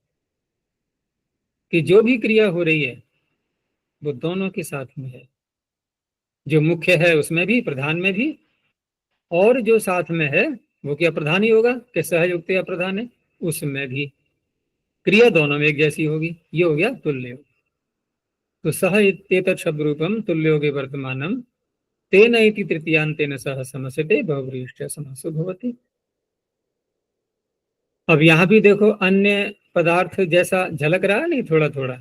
कि जो भी क्रिया हो रही है वो दोनों के साथ में है, जो मुख्य है उसमें भी, प्रधान में भी, और जो साथ में है वो क्या प्रधान ही होगा कि सहयुक्त या प्रधान है, उसमें भी क्रिया दोनों में एक जैसी होगी। ये हो गया तुल्य योग। तो सह इत्येतत् शब्द रूपम तुल्य योगे वर्तमानम तेन इति तृतीयांतेन सह समस्यते बहुव्रीहिश्च समासो भवति। अब यहां भी देखो अन्य पदार्थ जैसा झलक रहा है नहीं, थोड़ा थोड़ा।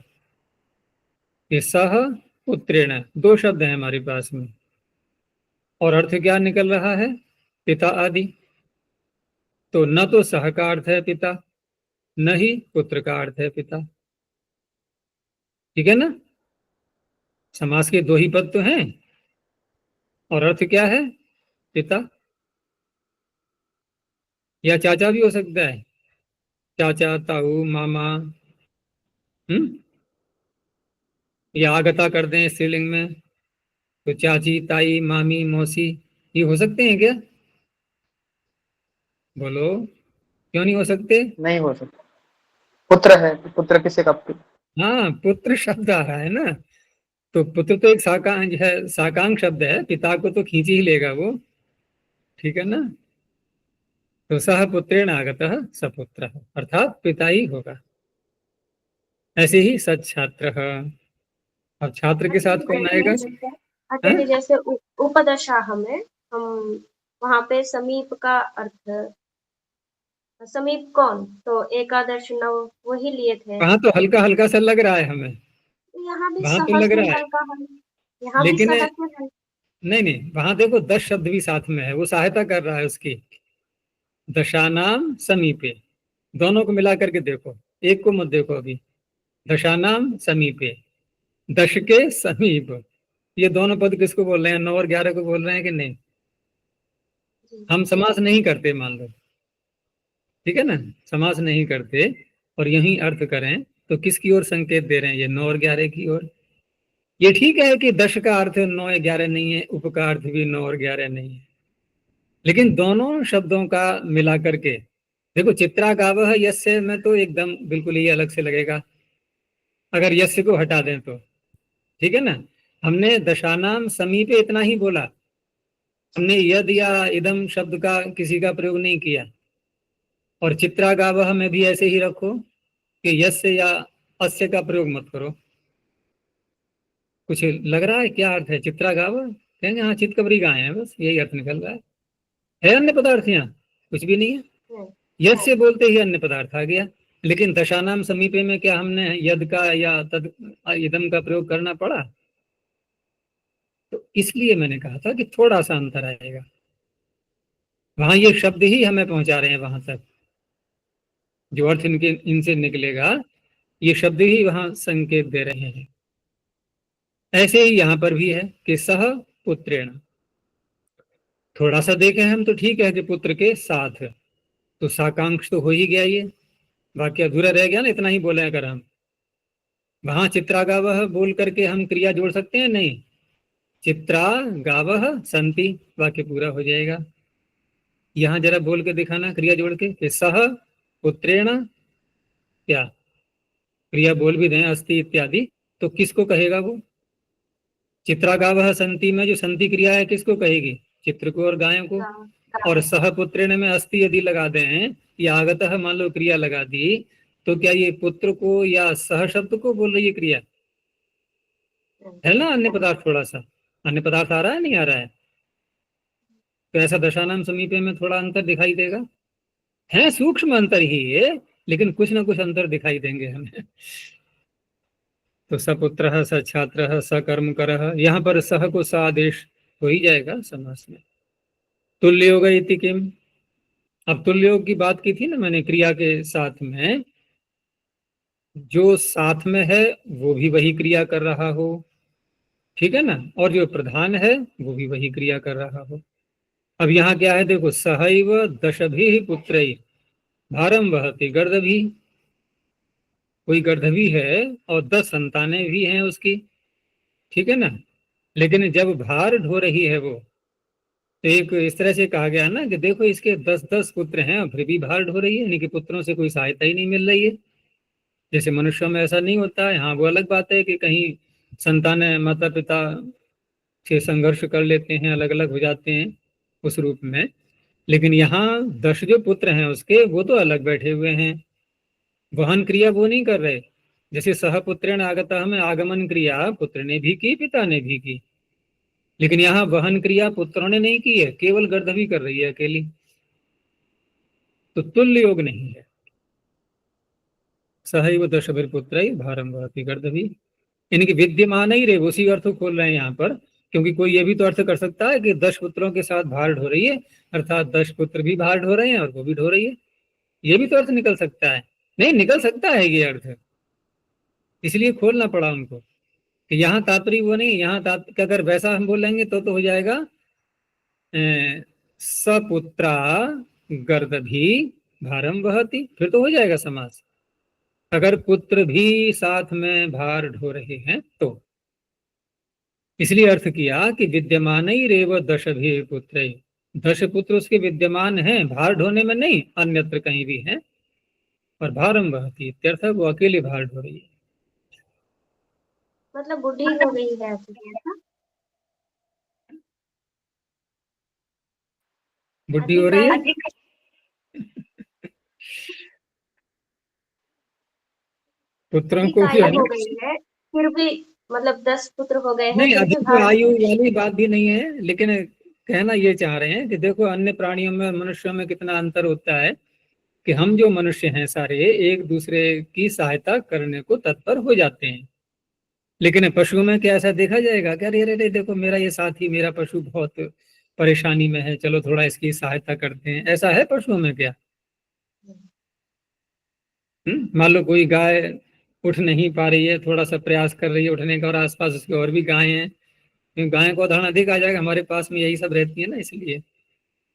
ये सह पुत्रेण दो शब्द हैं हमारे पास में, और अर्थ क्या निकल रहा है? पिता आदि। तो न तो सह का अर्थ है पिता, न ही पुत्र का अर्थ है पिता, ठीक है ना। समास के दो ही पद तो हैं, और अर्थ क्या है? पिता। या चाचा भी हो सकता है, चाचा, ताऊ, मामा। हम्म या आगता कर दें स्त्रीलिंग में, तो चाची, ताई, मामी, मौसी, ये हो सकते हैं क्या? बोलो, क्यों नहीं हो सकते? नहीं हो सकता। पुत्र है, पुत्र किसे का हाँ, पुत्र शब्द आ रहा है ना, तो पुत्र तो एक साकांक है, साकांक शब्द है, पिता को तो खींच ही लेगा वो, ठीक है ना। तो सह पुत्रेण आगतः सपुत्र, अर्थात पिता ही होगा। ऐसे ही सच्छात्र। अब छात्र के साथ कौन आएगा? हाँ? आचार्य जैसे उपदशाह में हम वहां पे समीप का अर्थ, समीप कौन, तो एकादश नव वही लिए थे। वहां तो हल्का हल्का सा लग रहा है हमें, यहाँ भी वहां तो सहज लग में रहा है, हल्का यहाँ भी लेकिन सहज में नहीं नहीं, वहां देखो 10 शब्द भी साथ में है, वो सहायता कर रहा है उसकी। दशानाम समीपे, दोनों को मिला करके देखो, एक को मत देखो अभी। दशानाम समीपे, दश के समीप, ये दोनों पद किसको बोल रहे हैं? 9 और 11 को बोल रहे हैं कि नहीं? जी। हम समास नहीं करते मान लो, ठीक है ना, समास नहीं करते, और यही अर्थ करें तो किसकी ओर संकेत दे रहे हैं? ये 9 और 11 की ओर। ये ठीक है कि दश का अर्थ 9 या 11 नहीं है, उप का अर्थ भी 9 और 11 नहीं है, लेकिन दोनों शब्दों का मिला करके देखो। चित्रा गावह यस्य में तो एकदम बिल्कुल ही अलग से लगेगा, अगर यस्य को हटा दें तो, ठीक है ना। हमने दशानाम समीपे इतना ही बोला, हमने यद या इदम शब्द का किसी का प्रयोग नहीं किया। और चित्रा गावह में भी ऐसे ही रखो कि यस्य या अस्य का प्रयोग मत करो। कुछ लग रहा है क्या अर्थ है चित्रा गावह? कहेंगे हाँ चितकबरी गाय है, बस यही अर्थ निकल रहा है अन्य पदार्थ यहाँ कुछ भी नहीं है। यस्य बोलते ही अन्य पदार्थ आ गया, लेकिन दशानाम समीपे में क्या हमने यद का या तद इदम का प्रयोग करना पड़ा? तो इसलिए मैंने कहा था कि थोड़ा सा अंतर आएगा, वहां ये शब्द ही हमें पहुंचा रहे हैं वहां तक, जो अर्थ इनके इनसे निकलेगा ये शब्द ही वहां संकेत दे रहे हैं। ऐसे ही यहां पर भी है कि सह पुत्रेण, थोड़ा सा देखें हम तो ठीक है कि पुत्र के साथ, तो साकांक्ष तो हो ही गया, ये वाक्य अधूरा रह गया ना, इतना ही बोले अगर हम। वहां चित्रा गावह बोल करके हम क्रिया जोड़ सकते हैं? नहीं, चित्रा गावह संति, वाक्य पूरा हो जाएगा। यहाँ जरा बोल के दिखाना क्रिया जोड़ के कि सह पुत्रेण, क्या क्रिया बोल भी दें अस्ति इत्यादि, तो किसको कहेगा वो? चित्रागावः संति में जो संति क्रिया है किसको कहेगी? चित्र को और गायों को। और सह पुत्रेण में अस्ति यदि लगा दें या आगतः मान लो क्रिया लगा दी, तो क्या ये पुत्र को या सह शब्द को बोल रही है क्रिया? है ना अन्य पदार्थ, थोड़ा सा अन्य पदार्थ आ रहा है नहीं आ रहा है? तो ऐसा दशानाम समीपे में थोड़ा अंतर दिखाई देगा, है सूक्ष्म अंतर ही है, लेकिन कुछ ना कुछ अंतर दिखाई देंगे हमें। तो सपुत्र स छात्र स कर्म कर, यहाँ पर सह को स आदेश हो ही जाएगा समास में। तुल्य योग इति किम, अब तुल्य योग की बात की थी ना मैंने, क्रिया के साथ में जो साथ में है वो भी वही क्रिया कर रहा हो, ठीक है ना, और जो प्रधान है वो भी वही क्रिया कर रहा हो। अब यहाँ क्या है देखो, सहैव दशभिः पुत्रैः भारम वहति गर्दभी, कोई गर्दभी है और 10 संतानें भी हैं उसकी, ठीक है ना, लेकिन जब भार ढो रही है वो, तो एक इस तरह से कहा गया ना कि देखो इसके 10-10 पुत्र हैं और फिर भी भार ढो रही है, यानी कि पुत्रों से कोई सहायता ही नहीं मिल रही है। जैसे मनुष्यों में ऐसा नहीं होता है, हाँ वो अलग बात है कि कहीं संतानें माता पिता से संघर्ष कर लेते हैं, अलग अलग हो जाते हैं उस रूप में, लेकिन यहाँ 10 जो पुत्र हैं उसके वो तो अलग बैठे हुए हैं, वहन क्रिया वो नहीं कर रहे। जैसे सहपुत्रेण आगतः में आगमन क्रिया पुत्र ने भी की पिता ने भी की, लेकिन यहाँ वहन क्रिया पुत्रों ने नहीं की है, केवल गर्दभी कर रही है अकेली, तो तुल्य योग नहीं है। सहैव दशभिर्पुत्रैः भारम वहति गर्दभी, इनकी विद्यमान ही रहे, उसी अर्थ को खोल रहे हैं यहाँ पर, क्योंकि कोई ये भी तो अर्थ कर सकता है कि 10 पुत्रों के साथ भार ढो रही है, अर्थात 10 पुत्र भी भार ढो रहे हैं और वो भी ढो रही है, ये भी तो अर्थ निकल सकता है। नहीं निकल सकता है ये अर्थ, इसलिए खोलना पड़ा उनको कि यहाँ तात्पर्य वो नहीं, यहाँ अगर वैसा हम बोलेंगे तो हो जाएगा सपुत्रा गर्दभी भारम वहति, फिर तो हो जाएगा समास, अगर पुत्र भी साथ में भार ढो रहे हैं तो। इसलिए अर्थ किया कि विद्यमान ही रेव 10 भी पुत्र, 10 पुत्र उसके विद्यमान हैं, भार ढोने में नहीं अन्यत्र कहीं भी हैं, और भारम वहति इत्यर्थ वो अकेले भार ढो रही है। मतलब बुढ़ी हो गई है ऐसा? बुद्धि हो रही है, पुत्रों को भी हो गई है फिर भी, मतलब 10 पुत्र हो गए हैं नहीं, फिर भी अधिक भार आयु वाली बात भी नहीं है, लेकिन कहना ये चाह रहे हैं कि देखो अन्य प्राणियों में और मनुष्यों में कितना अंतर होता है कि हम जो मनुष्य हैं सारे एक दूसरे की सहायता करने को तत्पर हो जाते हैं, लेकिन पशुओं में क्या ऐसा देखा जाएगा क्या, अरे अरे देखो मेरा ये साथी मेरा पशु बहुत परेशानी में है, चलो थोड़ा इसकी सहायता करते हैं, ऐसा है पशुओं में क्या? मान लो कोई गाय उठ नहीं पा रही है, थोड़ा सा प्रयास कर रही है उठने का, और आसपास उसके और भी गाय हैं, क्योंकि गाय को उदाहरण अधिक आ जाएगा, हमारे पास में यही सब रहती है ना, इसलिए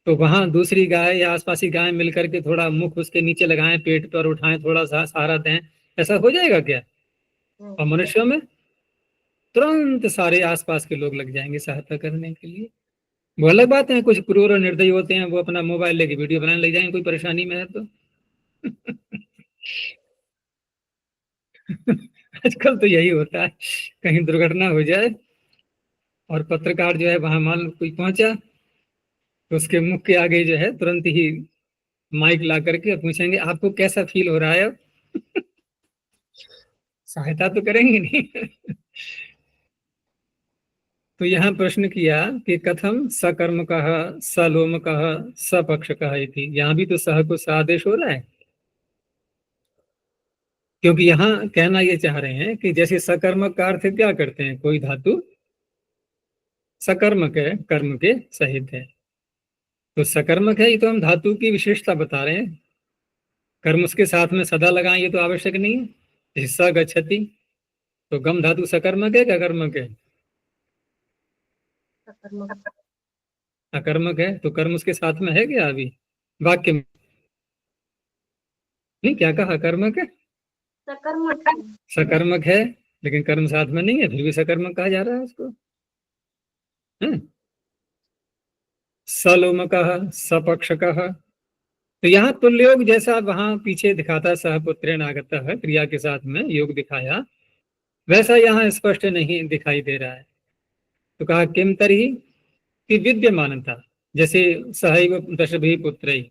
तो वहां दूसरी गाय या आसपास की गाय मिलकर के थोड़ा मुख उसके नीचे लगाएं, पेट पर उठाएं, थोड़ा सा सहारा दें, ऐसा हो जाएगा क्या? और मनुष्यों में तुरंत सारे आसपास के लोग लग जाएंगे सहायता करने के लिए। वो अलग बात है, कुछ क्रूर और निर्दयी होते हैं, वो अपना मोबाइल लेके वीडियो बनाने लग जाएंगे कोई परेशानी में है तो। आजकल तो यही होता है, कहीं दुर्घटना हो जाए और पत्रकार जो है वहां मान लो कोई पहुंचा, तो उसके मुख के आगे जो है तुरंत ही माइक ला करके पूछेंगे आपको कैसा फील हो रहा है? सहायता तो करेंगे नहीं। तो यहाँ प्रश्न किया कि कथम सकर्म कह सलोम कह सपक्ष कह, यहाँ भी तो सह को सादेश हो रहा है, क्योंकि यहाँ कहना ये चाह रहे हैं कि जैसे सकर्मक का अर्थ क्या करते हैं, कोई धातु सकर्मक है कर्म के सहित है, तो सकर्मक है, ये तो हम धातु की विशेषता बता रहे हैं, कर्म उसके साथ में सदा लगाएं ये तो आवश्यक नहीं है। हिस्सा गच्छति, तो गम धातु सकर्मक है क्या कर्मक है? अकर्मक है, तो कर्म उसके साथ में है क्या अभी वाक्य में? नहीं, क्या कहा, अकर्मक है, सकर्मक है, लेकिन कर्म साथ में नहीं है, फिर भी सकर्मक कहा जा रहा है उसको, है? सलोमकः सपक्षकः। तो यहाँ तुल्योग जैसा वहां पीछे दिखाता सहपुत्रेण आगतः क्रिया के साथ में योग दिखाया, वैसा यहाँ स्पष्ट नहीं दिखाई दे रहा है। तो कहा किम तर्हि कि विद्यमानता, जैसे सहैव दशभिः पुत्रैः,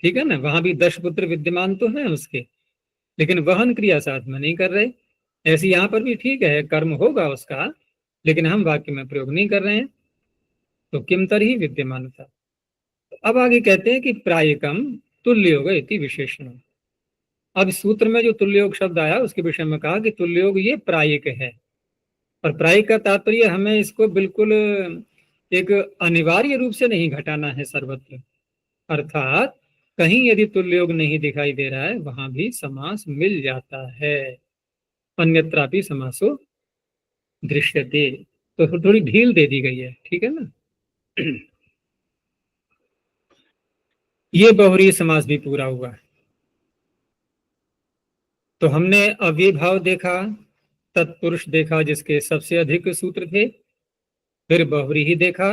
ठीक है ना, वहां भी 10 पुत्र विद्यमान तो हैं उसके, लेकिन वहन क्रिया साथ में नहीं कर रहे। ऐसे यहाँ पर भी ठीक है, कर्म होगा उसका, लेकिन हम वाक्य में प्रयोग नहीं कर रहे हैं। तो किम तर्हि विद्यमानता। अब आगे कहते हैं कि प्रायिकम तुल्योग इति विशेषण। अब सूत्र में जो तुल्योग शब्द आया उसके विषय में कहा कि तुल्योग ये प्रायिक है, और प्रायिक का तात्पर्य हमें इसको बिल्कुल एक अनिवार्य रूप से नहीं घटाना है सर्वत्र, अर्थात कहीं यदि तुल्योग नहीं दिखाई दे रहा है वहां भी समास मिल जाता है, अन्यत्रापि समासो दृश्यते। तो थोड़ी ढील दे दी गई है, ठीक है ना। ये बहुरी समास भी पूरा हुआ है। तो हमने अव्ययभाव देखा, तत्पुरुष देखा जिसके सबसे अधिक सूत्र थे, फिर बहुरी ही देखा,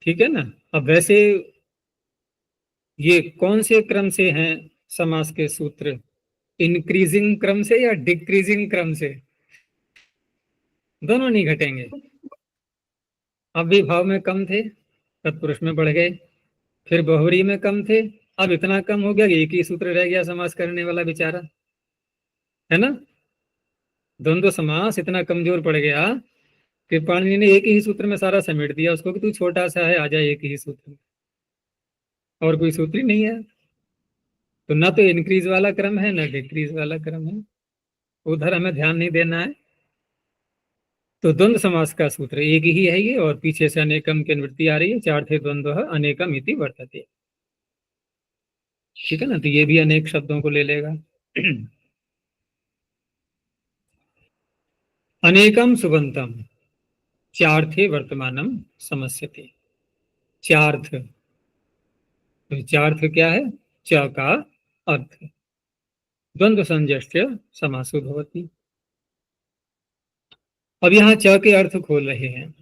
ठीक है ना। अब वैसे ये कौन से क्रम से हैं समास के सूत्र, इंक्रीजिंग क्रम से या डिक्रीजिंग क्रम से? दोनों नहीं घटेंगे। अव्ययभाव में कम थे, तत्पुरुष में बढ़ गए, फिर बहुरी में कम थे, अब इतना कम हो गया एक ही सूत्र रह गया समास करने वाला बेचारा, है ना। द्वंद्व समास इतना कमजोर पड़ गया कि पाणिनि ने एक ही सूत्र में सारा समेट दिया उसको कि तू छोटा सा है, आ जाए एक ही सूत्र में, और कोई सूत्र ही नहीं है। तो ना तो इंक्रीज वाला क्रम है ना डिक्रीज वाला क्रम है, उधर हमें ध्यान नहीं देना है। तो द्वंद्व समास का सूत्र एक ही है ये, और पीछे से अनेकम की निवृत्ति आ रही है, चार्थे द्वंद्व अनेकम इति वर्तते, ठीक है ना। तो ये भी अनेक शब्दों को ले लेगा। अनेकम सुबंतम चार्थे वर्तमानम समस्यते। चार्थ, तो चार्थ क्या है? च का अर्थ, द्वंद्व संजस्य समासो भवति। अब यहाँ च के अर्थ खोल रहे हैं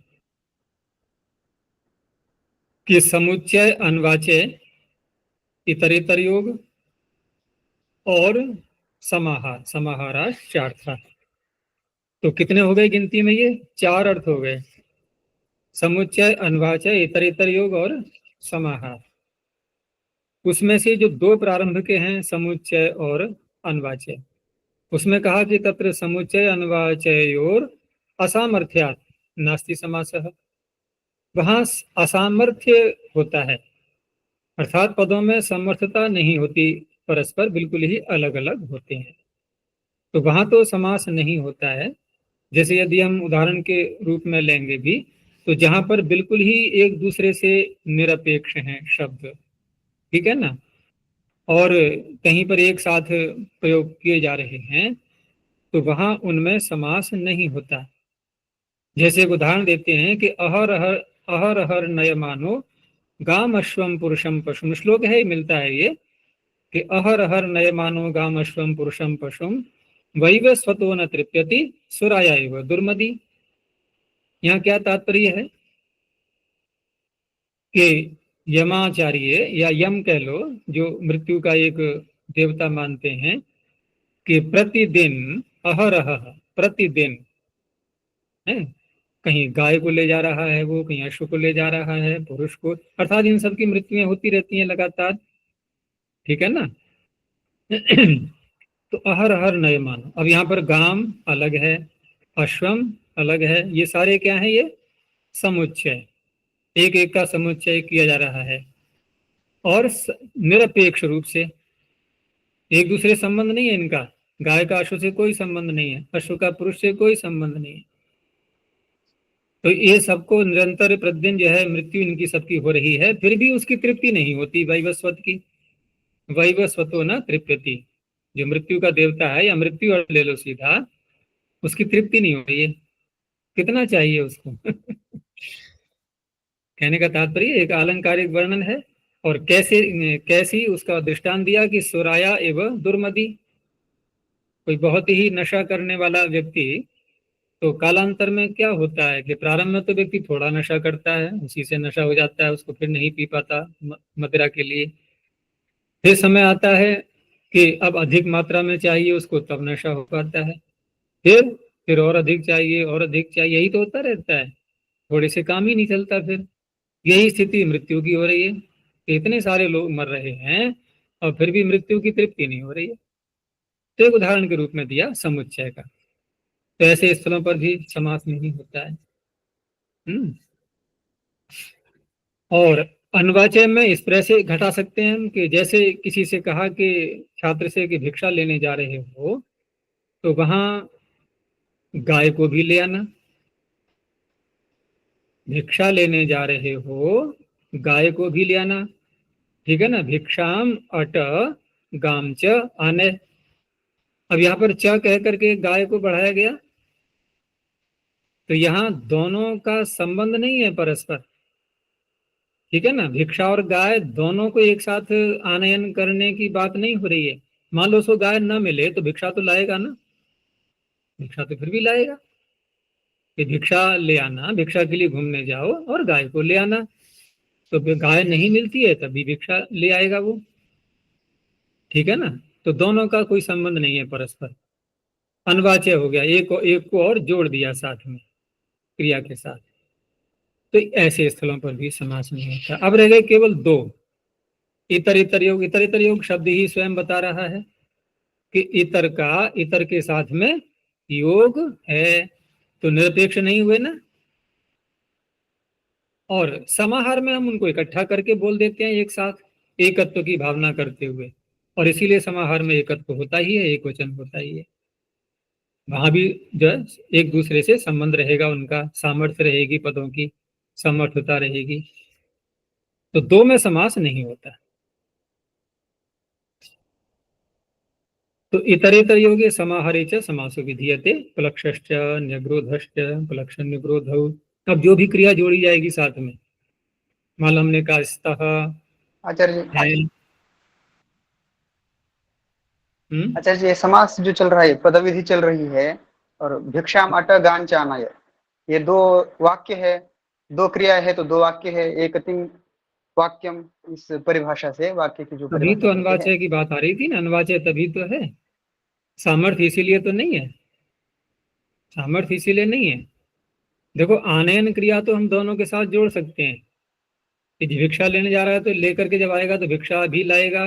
कि समुच्चय अनवाच्य इतरेतर योग और समाहार, समाहारा चार्था। तो कितने हो गए गिनती में? ये 4 अर्थ हो गए, समुच्चय अनवाच्य इतरेतर योग और समाहार। उसमें से जो 2 प्रारंभ के हैं समुच्चय और अनवाच्य, उसमें कहा कि तत्र समुच्चय अनवाच्योर असामर्थ्यात् नास्ति समासः। वहां असामर्थ्य होता है, अर्थात पदों में समर्थता नहीं होती, परस्पर बिल्कुल ही अलग अलग होते हैं, तो वहां तो समास नहीं होता है। जैसे यदि हम उदाहरण के रूप में लेंगे भी, तो जहां पर बिल्कुल ही एक दूसरे से निरपेक्ष हैं शब्द, ठीक है ना, और कहीं पर एक साथ प्रयोग किए जा रहे हैं, तो वहां उनमें समास नहीं होता। जैसे एक उदाहरण देते हैं कि अहर अहर नयमानो गाम अश्वम पुरुषम पशुम, श्लोक है, मिलता है ये कि अहर अहर नयमानो गाम अश्वम पुरुषम पशुम वैव स्वतो न तृप्यति सुराया एव दुर्मदि। यहाँ क्या तात्पर्य है कि यमाचार्य या यम कह लो, जो मृत्यु का एक देवता मानते हैं, कि प्रतिदिन अहरह, प्रतिदिन है, कहीं गाय को ले जा रहा है वो, कहीं अश्व को ले जा रहा है, पुरुष को, अर्थात इन सबकी मृत्युएं होती रहती हैं लगातार, ठीक है ना। तो अहर अहर नय मानो, अब यहाँ पर गाम अलग है, अश्वम अलग है, ये सारे क्या है? ये समुच्चय, एक एक का समुच्चय किया जा रहा है, और निरपेक्ष रूप से, एक दूसरे संबंध नहीं है इनका। गाय का अश्व से कोई संबंध नहीं है, अश्व का पुरुष से कोई संबंध नहीं है। तो ये सबको निरंतर प्रतिदिन जो है मृत्यु इनकी सबकी हो रही है, फिर भी उसकी तृप्ति नहीं होती वैवस्वत की, वैवस्वतो न तृप्यति। जो मृत्यु का देवता है, या मृत्यु और ले लो सीधा, उसकी तृप्ति नहीं हो रही है, कितना चाहिए उसको। कहने का तात्पर्य एक आलंकारिक वर्णन है, और कैसी उसका दृष्टांत दिया कि सुराया एवं दुर्मदि, कोई बहुत ही नशा करने वाला व्यक्ति तो कालांतर में क्या होता है कि प्रारंभ में तो व्यक्ति थोड़ा नशा करता है, उसी से नशा हो जाता है, उसको फिर नहीं पी पाता मदिरा के लिए। फिर समय आता है कि अब अधिक मात्रा में चाहिए उसको, तब नशा हो पाता है। फिर और अधिक चाहिए, और अधिक चाहिए, यही तो होता रहता है, थोड़े से काम ही नहीं चलता। फिर यही स्थिति मृत्यु की हो रही है कि इतने सारे लोग मर रहे हैं और फिर भी मृत्यु की तृप्ति नहीं हो रही है। तो एक उदाहरण के रूप में दिया समुच्चय का। तो ऐसे स्थलों पर भी समास नहीं होता है। और अनवाच्य में इस तरह से घटा सकते हैं हम कि जैसे किसी से कहा कि छात्र से कि भिक्षा लेने जा रहे हो, तो वहां गाय को भी ले आना। भिक्षा लेने जा रहे हो, गाय को भी ले आना, ठीक है ना। भिक्षाम अट गाम च आने। अब यहाँ पर च कह करके गाय को बढ़ाया गया, तो यहाँ दोनों का संबंध नहीं है परस्पर, ठीक है ना। भिक्षा और गाय दोनों को एक साथ आनयन करने की बात नहीं हो रही है। मान लो उसको गाय न मिले तो भिक्षा तो लाएगा ना, भिक्षा तो फिर भी लाएगा कि भिक्षा ले आना, भिक्षा के लिए घूमने जाओ और गाय को ले आना। तो गाय नहीं मिलती है तभी भिक्षा ले आएगा वो, ठीक है ना। तो दोनों का कोई संबंध नहीं है परस्पर, अनवाच्य हो गया, एक को और जोड़ दिया साथ में क्रिया के साथ। तो ऐसे स्थलों पर भी समास नहीं होता। अब रह गए केवल दो, इतर इतर योग। इतर इतर योग शब्द ही स्वयं बता रहा है कि इतर का इतर के साथ में योग है, तो निरपेक्ष नहीं हुए ना। और समाहार में हम उनको इकट्ठा करके बोल देते हैं एक साथ, एकत्व की भावना करते हुए, और इसीलिए समाहार में एकत्व होता ही है, एक वचन होता ही है। वहां भी जो है एक दूसरे से संबंध रहेगा, उनका सामर्थ्य रहेगी, पदों की समर्थता रहेगी। तो दो में समास नहीं होता। तो इतरेतर योगे समाहारे च समासो विधीयते प्लक्षश्च न्यग्रोधश्च प्लक्षण निग्रोधौ। अब जो भी क्रिया जोड़ी जाएगी साथ में, मान लो हमने कहा स्तः आचार्य जी, है। आचार्य जी, ये समास जो चल रहा है, पदविधि चल रही है, और भिक्षाम अट गान चानाय, ये दो वाक्य है, दो क्रिया है, तो दो वाक्य है, एक तिंग वाक्यम, इस परिभाषा से, वाक्य की जो तभी परिभाषा तो देते हैं। अनवाच्य की बात आ रही थी ना, अनवाच्य तभी तो है, सामर्थ्य इसीलिए तो नहीं है, सामर्थ्य इसीलिए नहीं है। देखो आनयन क्रिया तो हम दोनों के साथ जोड़ सकते हैं कि भिक्षा लेने जा रहा है तो लेकर के जब आएगा तो भिक्षा भी लाएगा,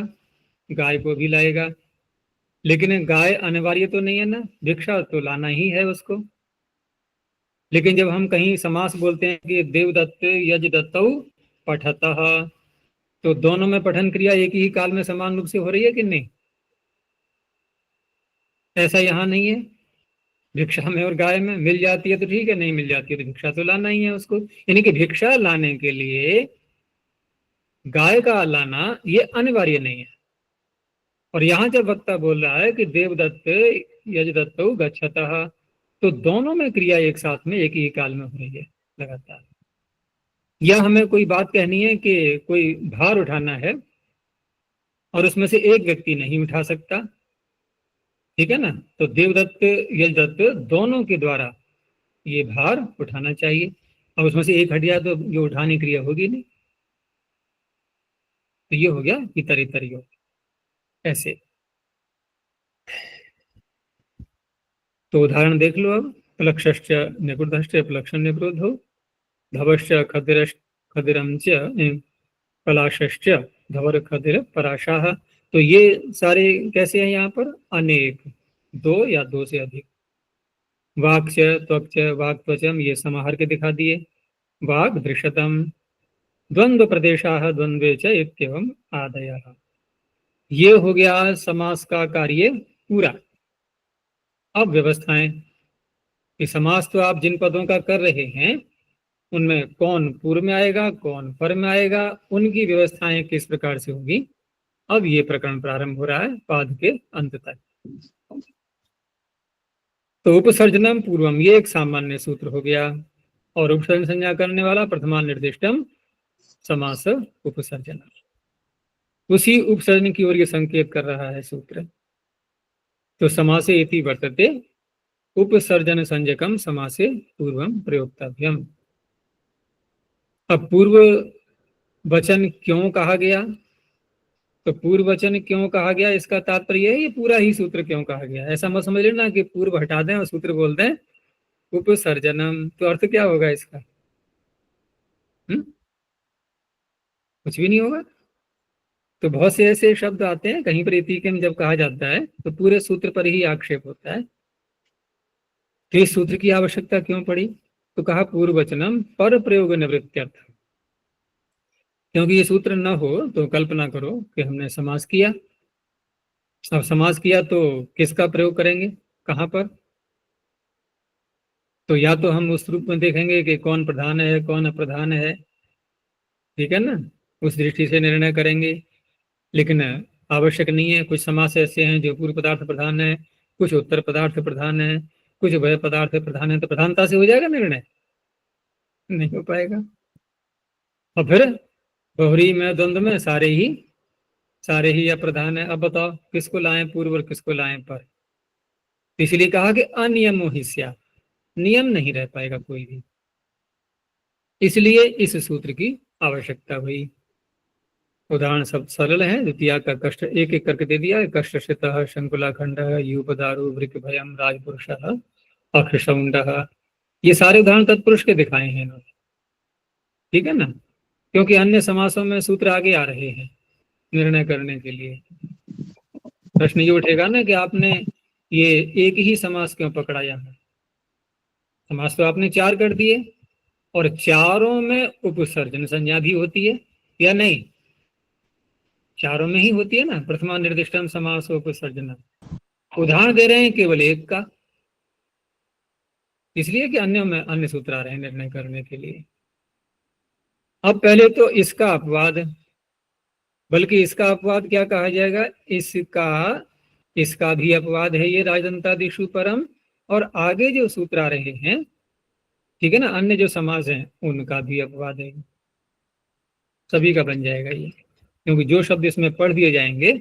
गाय को भी लाएगा, लेकिन गाय अनिवार्य तो नहीं है ना, भिक्षा तो लाना ही है उसको। लेकिन जब हम कहीं समास बोलते हैं कि देवदत्त यजदत्तौ पठतः, तो दोनों में पठन क्रिया एक ही काल में समान रूप से हो रही है कि नहीं? ऐसा यहाँ नहीं है। भिक्षा में और गाय में मिल जाती है तो ठीक है, नहीं मिल जाती है तो भिक्षा तो लाना ही है उसको। यानी कि भिक्षा लाने के लिए गाय का लाना ये अनिवार्य नहीं है। और यहाँ जब वक्ता बोल रहा है कि देवदत्त यजदत्तौ गच्छतः, तो दोनों में क्रिया एक साथ में एक ही काल में हो रही है लगातार। या हमें कोई बात कहनी है कि कोई भार उठाना है और उसमें से एक व्यक्ति नहीं उठा सकता, ठीक है ना, तो देवदत्त यजदत्त दोनों के द्वारा ये भार उठाना चाहिए। अब उसमें से एक हट गया तो ये उठाने क्रिया होगी नहीं। तो ये हो गया इतर इतर योग। ऐसे तो उदाहरण देख लो अब। प्लक्षश्च निकुर्धश्च प्लक्षण निक्रोधो, धवश्च खदिरम च पलाशश्च धवर खदिर पराशाह। तो ये सारे कैसे हैं यहाँ पर? अनेक, दो या दो से अधिक। वाक्च त्वक्च वाक् त्वचम, ये समाहार के दिखा दिए। वाक् दृश्यतम, द्वंद्व प्रदेशाः द्वंद्वे च इत्येवम् आदयः। ये हो गया समास का कार्य पूरा। अब व्यवस्थाएं कि समास तो आप जिन पदों का कर रहे हैं उनमें कौन पूर्व में आएगा, कौन पर में आएगा, उनकी व्यवस्थाएं किस प्रकार से होगी। अब ये प्रकरण प्रारंभ हो रहा है पाद के अंत तक। तो उपसर्जनम पूर्वम, ये एक सामान्य सूत्र हो गया, और उपसर्जन संज्ञा करने वाला प्रथमान निर्दिष्टम समास उपसर्जन, उसी उपसर्जन की ओर ये संकेत कर रहा है सूत्र। तो समासे इति वर्तते उपसर्जन संज्ञकम समासे पूर्वम प्रयोक्तव्यम। अब पूर्व वचन क्यों कहा गया, तो पूर्व वचन क्यों कहा गया इसका तात्पर्य है ये पूरा ही सूत्र क्यों कहा गया। ऐसा मत समझ लेना कि पूर्व हटा दें और सूत्र बोल दें उपसर्जनम, तो अर्थ क्या होगा इसका? कुछ भी नहीं होगा। तो बहुत से ऐसे शब्द आते हैं, कहीं पर इतिकम जब कहा जाता है तो पूरे सूत्र पर ही आक्षेप होता है। तो इस सूत्र की आवश्यकता क्यों पड़ी? तो कहा पूर्व वचनम पर प्रयोग निवृत्त्यर्थ, क्योंकि ये सूत्र न हो तो कल्पना करो कि हमने समास किया। अब समास किया तो किसका प्रयोग करेंगे, कहाँ पर? तो या तो हम उस रूप में देखेंगे कि कौन प्रधान है कौन अप्रधान है, ठीक है ना, उस दृष्टि से निर्णय करेंगे। लेकिन आवश्यक नहीं है। कुछ समास ऐसे हैं जो पूर्व पदार्थ प्रधान है, कुछ उत्तर पदार्थ प्रधान है, कुछ वह पदार्थ प्रधान है, तो प्रधानता से हो जाएगा निर्णय? नहीं हो पाएगा। और फिर बहुरी में द्वंद्व में सारे ही अप्रधान है। अब बताओ किसको लाएं पूर्व और किसको लाएं पर? इसलिए कहा कि अनियमो ही स्यात्, नियम नहीं रह पाएगा कोई भी, इसलिए इस सूत्र की आवश्यकता हुई। उदाहरण सब सरल है, द्वितीया का कष्ट एक एक करके दे दिया है। कष्ट शितः शंकुलाखंड यूपदारु वृक भयम राजपुरुष अक्षसौंड, ये सारे उदाहरण तत्पुरुष के दिखाए हैं इन्होंने, ठीक है ना, क्योंकि अन्य समासों में सूत्र आगे आ रहे हैं निर्णय करने के लिए। प्रश्न ये उठेगा ना कि आपने ये एक ही समास क्यों पकड़ा यहाँ? समास तो आपने 4 कर दिए और चारों में उपसर्जन संज्ञा भी होती है या नहीं? चारों में ही होती है ना। प्रथमा निर्दिष्टम समास उपसर्जन, उदाहरण दे रहे हैं केवल एक का, इसलिए कि अन्य में अन्य सूत्र आ रहे हैं निर्णय करने के लिए। अब पहले तो इसका अपवाद, बल्कि इसका अपवाद क्या कहा जाएगा, इसका भी अपवाद है ये राजदंतादिषु परम, और आगे जो सूत्र आ रहे हैं, ठीक है ना, अन्य जो समास हैं उनका भी अपवाद है, सभी का बन जाएगा ये। क्योंकि जो शब्द इसमें पढ़ दिए जाएंगे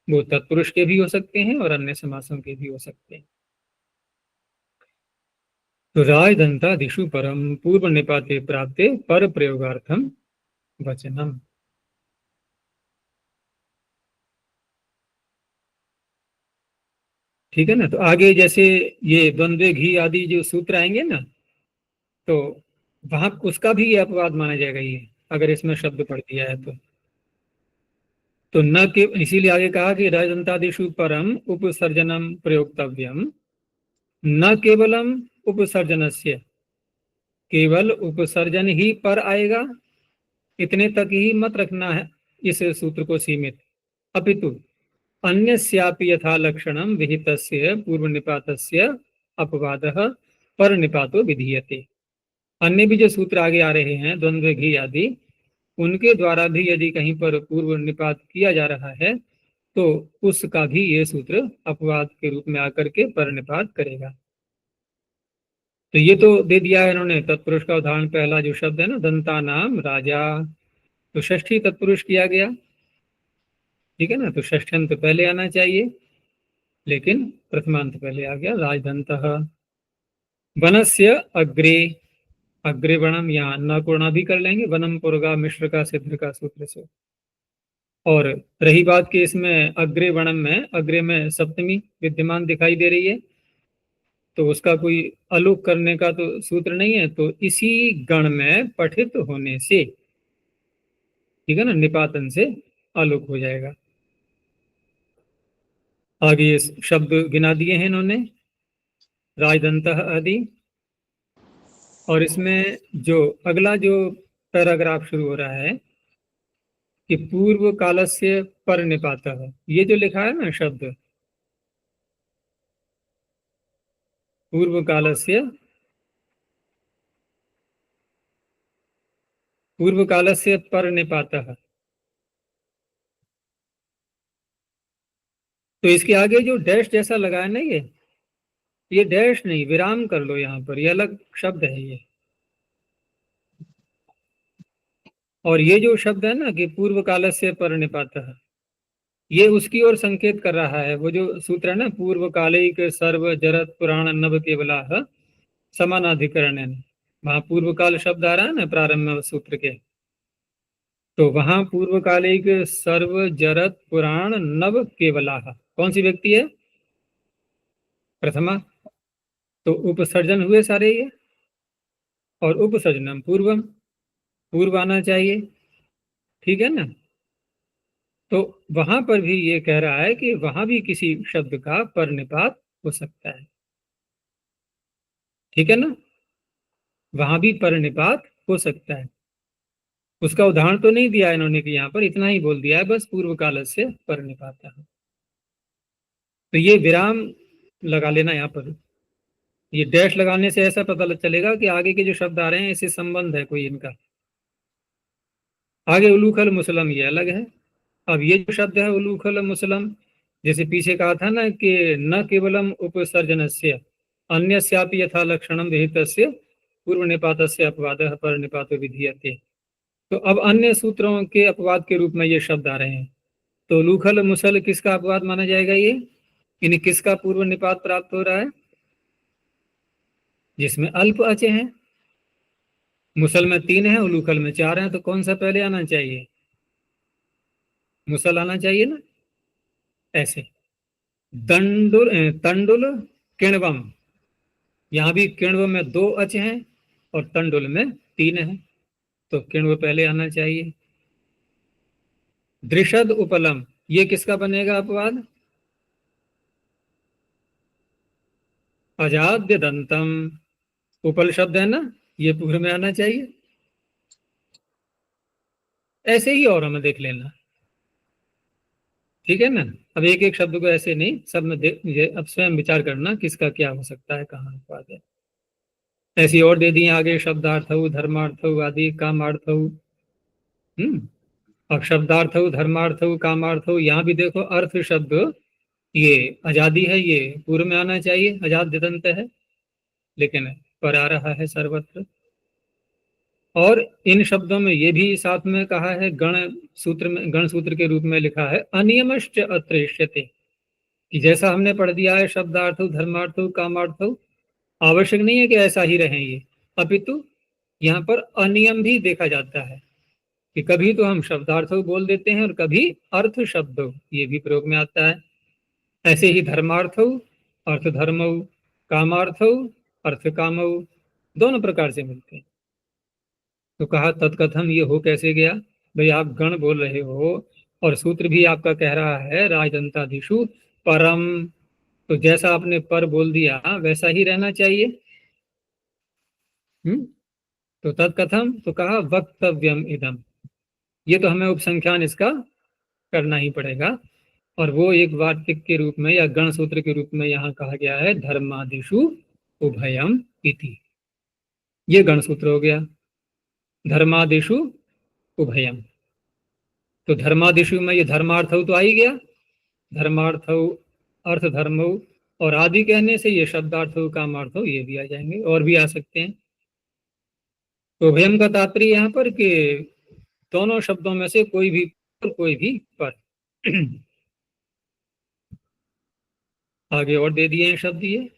वो तत्पुरुष के भी हो सकते हैं और अन्य समासों के भी हो सकते हैं। तो राजदंतादिषु परम पूर्व निपाते प्राप्ते पर प्रयोगार्थम वचनम। ठीक है ना। तो आगे जैसे ये द्वंद्वे घी आदि जो सूत्र आएंगे ना, तो वहां उसका भी ये अपवाद माना जाएगा ये, अगर इसमें शब्द पढ़ दिया है तो न के, इसीलिए आगे कहा कि राजदंतादिषु परम उपसर्जनम प्रयोक्तव्यम, न केवलम उपसर्जनस्य, केवल उपसर्जन ही पर आएगा, इतने तक ही मत रखना है इस सूत्र को सीमित, अपितु अन्यस्यापि यथा लक्षणम विहितस्य पूर्व निपातस्य अपवादः पर निपातो विधीयते। अन्य भी जो सूत्र आगे आ रहे हैं द्वंद्व घी आदि, उनके द्वारा भी यदि कहीं पर पूर्व निपात किया जा रहा है तो उसका भी ये सूत्र अपवाद के रूप में आकर के पर निपात करेगा। तो ये तो दे दिया है इन्होंने तत्पुरुष का उदाहरण। पहला जो शब्द है ना दंता नाम राजा, तो षष्ठी तत्पुरुष किया गया, ठीक है ना, तो षष्ठ्यंत पहले आना चाहिए, लेकिन प्रथमांत पहले आ गया। राजदंतः वनस्य अग्रे, अग्रे वनम, यहाँ अन्ना कोणा भी कर लेंगे, वनम पुर्गा मिश्र का सिद्ध का सूत्र से। और रही बात कि इसमें अग्रे वनम में, अग्रे में सप्तमी विद्यमान दिखाई दे रही है, तो उसका कोई अलोक करने का तो सूत्र नहीं है, तो इसी गण में पठित होने से, ठीक है ना, निपातन से अलोक हो जाएगा। आगे ये शब्द गिना दिए हैं इन्होंने, राजदंतः आदि। और इसमें जो अगला जो पैराग्राफ शुरू हो रहा है कि पूर्व कालस्य पर निपातः, ये जो लिखा है ना शब्द पूर्व कालस्य, पूर्व कालस्य पर निपातः, तो इसके आगे जो डैश जैसा लगा है ना, ये डैश नहीं, विराम कर लो यहाँ पर, ये अलग शब्द है ये। और ये जो शब्द है ना कि पूर्व कालस्य पर निपातः, ये उसकी ओर संकेत कर रहा है। वो जो सूत्र है ना, पूर्व कालिक सर्व जरत पुराण नव केवला समानाधिकरण, वहां पूर्व काल शब्द आ रहा है ना प्रारंभ में सूत्र के, तो वहां पूर्व कालिक सर्व जरत पुराण नव केवला कौन सी व्यक्ति है? प्रथमा। तो उपसर्जन हुए सारे ये, और उपसर्जनम पूर्वम, पूर्व आना चाहिए, ठीक है ना। तो वहां पर भी ये कह रहा है कि वहां भी किसी शब्द का परनिपात हो सकता है, ठीक है ना, वहां भी परनिपात हो सकता है। उसका उदाहरण तो नहीं दिया इन्होंने कि यहाँ पर, इतना ही बोल दिया है बस, पूर्व काल से परनिपात। तो ये विराम लगा लेना यहाँ पर, ये डैश लगाने से ऐसा पता चलेगा कि आगे के जो शब्द आ रहे हैं इससे संबंध है कोई इनका। आगे उलूखल मुसलम ये अलग है। अब ये जो शब्द है उलूखल मुसलम, जैसे पीछे कहा था ना कि न केवलम उपसर्जनस्य अन्यस्यापि यथा लक्षणम विहितस्य पूर्व निपातस्य अपवादः पर निपातो विधीयते। तो अब अन्य सूत्रों के अपवाद के रूप में ये शब्द आ रहे हैं। तो लूखल मुसल किसका अपवाद माना जाएगा? ये इन्हें किसका पूर्व निपात प्राप्त हो रहा है? जिसमें अल्प अचे हैं। मुसल में 3 है, उलूखल में 4 है, तो कौन सा पहले आना चाहिए? मुसल आना चाहिए ना। ऐसे दंडुल तंडुल किणवम, यहां भी किणव में 2 अच हैं और तंडुल में 3 है, तो किणव पहले आना चाहिए। दृषद उपलम, ये किसका बनेगा अपवाद? अजाद्य दंतम, उपल शब्द है ना, ये पूर्व में आना चाहिए। ऐसे ही और हमें देख लेना, ठीक है ना। अब एक एक शब्द को ऐसे नहीं, सब में अब स्वयं विचार करना किसका क्या हो सकता है, कहाँ अपवाद है। ऐसी और दे दिए आगे, शब्दार्थ धर्मार्थ आदि कामार्थ। अब शब्दार्थ धर्मार्थ कामार्थ, यहाँ भी देखो अर्थ शब्द ये आजादी है, ये पूर्व में आना चाहिए, आजाद दिदंत है, लेकिन पर आ रहा है सर्वत्र। और इन शब्दों में ये भी साथ में कहा है, गण सूत्र में, गण सूत्र के रूप में लिखा है अनियमश्च अत्रेष्यते, कि जैसा हमने पढ़ दिया है शब्दार्थ धर्मार्थ कामार्थ, आवश्यक नहीं है कि ऐसा ही रहें ये, अपितु यहाँ पर अनियम भी देखा जाता है कि कभी तो हम शब्दार्थ बोल देते हैं और कभी अर्थ शब्द ये भी प्रयोग में आता है। ऐसे ही धर्मार्थ अर्थ धर्म, कामार्थ अर्थ काम, दोनों प्रकार से मिलते हैं। तो कहा तत्कथम, ये हो कैसे गया? भाई आप गण बोल रहे हो और सूत्र भी आपका कह रहा है राजदंताधीशु परम, तो जैसा आपने पर बोल दिया वैसा ही रहना चाहिए। तो तत्कथम, तो कहा वक्तव्यम इदम, ये तो हमें उपसंख्यान इसका करना ही पड़ेगा, और वो एक वार्तिक के रूप में या गण सूत्र के रूप में यहाँ कहा गया है धर्मादिषु उभयम इति, ये गण सूत्र हो गया, धर्मादिषु उभयम। तो धर्मादिषु में ये धर्मार्थ तो आ ही गया, धर्मार्थ अर्थ धर्म, और आदि कहने से ये शब्दार्थ कामार्थ ये भी आ जाएंगे, और भी आ सकते हैं। तो उभयम का तात्पर्य यहाँ पर कि दोनों शब्दों में से कोई भी पर। आगे और दे दिए हैं शब्द ये,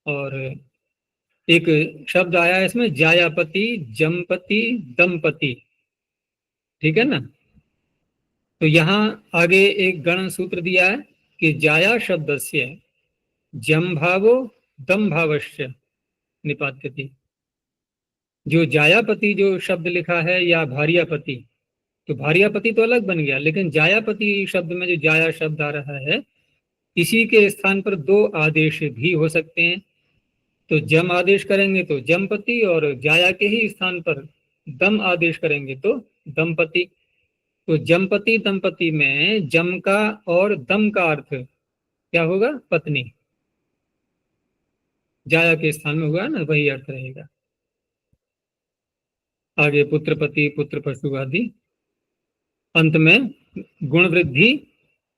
और एक शब्द आया है इसमें जायापति जमपति दंपति, ठीक है ना। तो यहाँ आगे एक गण सूत्र दिया है कि जाया शब्दस्य जम भावो दम भावस्य निपात्यति। जो जायापति जो शब्द लिखा है या भार्यापति, तो भार्यापति तो अलग बन गया, लेकिन जायापति शब्द में जो जाया शब्द आ रहा है, इसी के स्थान पर 2 आदेश भी हो सकते हैं। तो जम आदेश करेंगे तो जमपति, और जाया के ही स्थान पर दम आदेश करेंगे तो दंपति। तो जमपति दंपति में जम का और दम का अर्थ क्या होगा? पत्नी। जाया के स्थान में हुआ ना, वही अर्थ रहेगा। आगे पुत्रपति पुत्र पशु आदि, अंत में गुण वृद्धि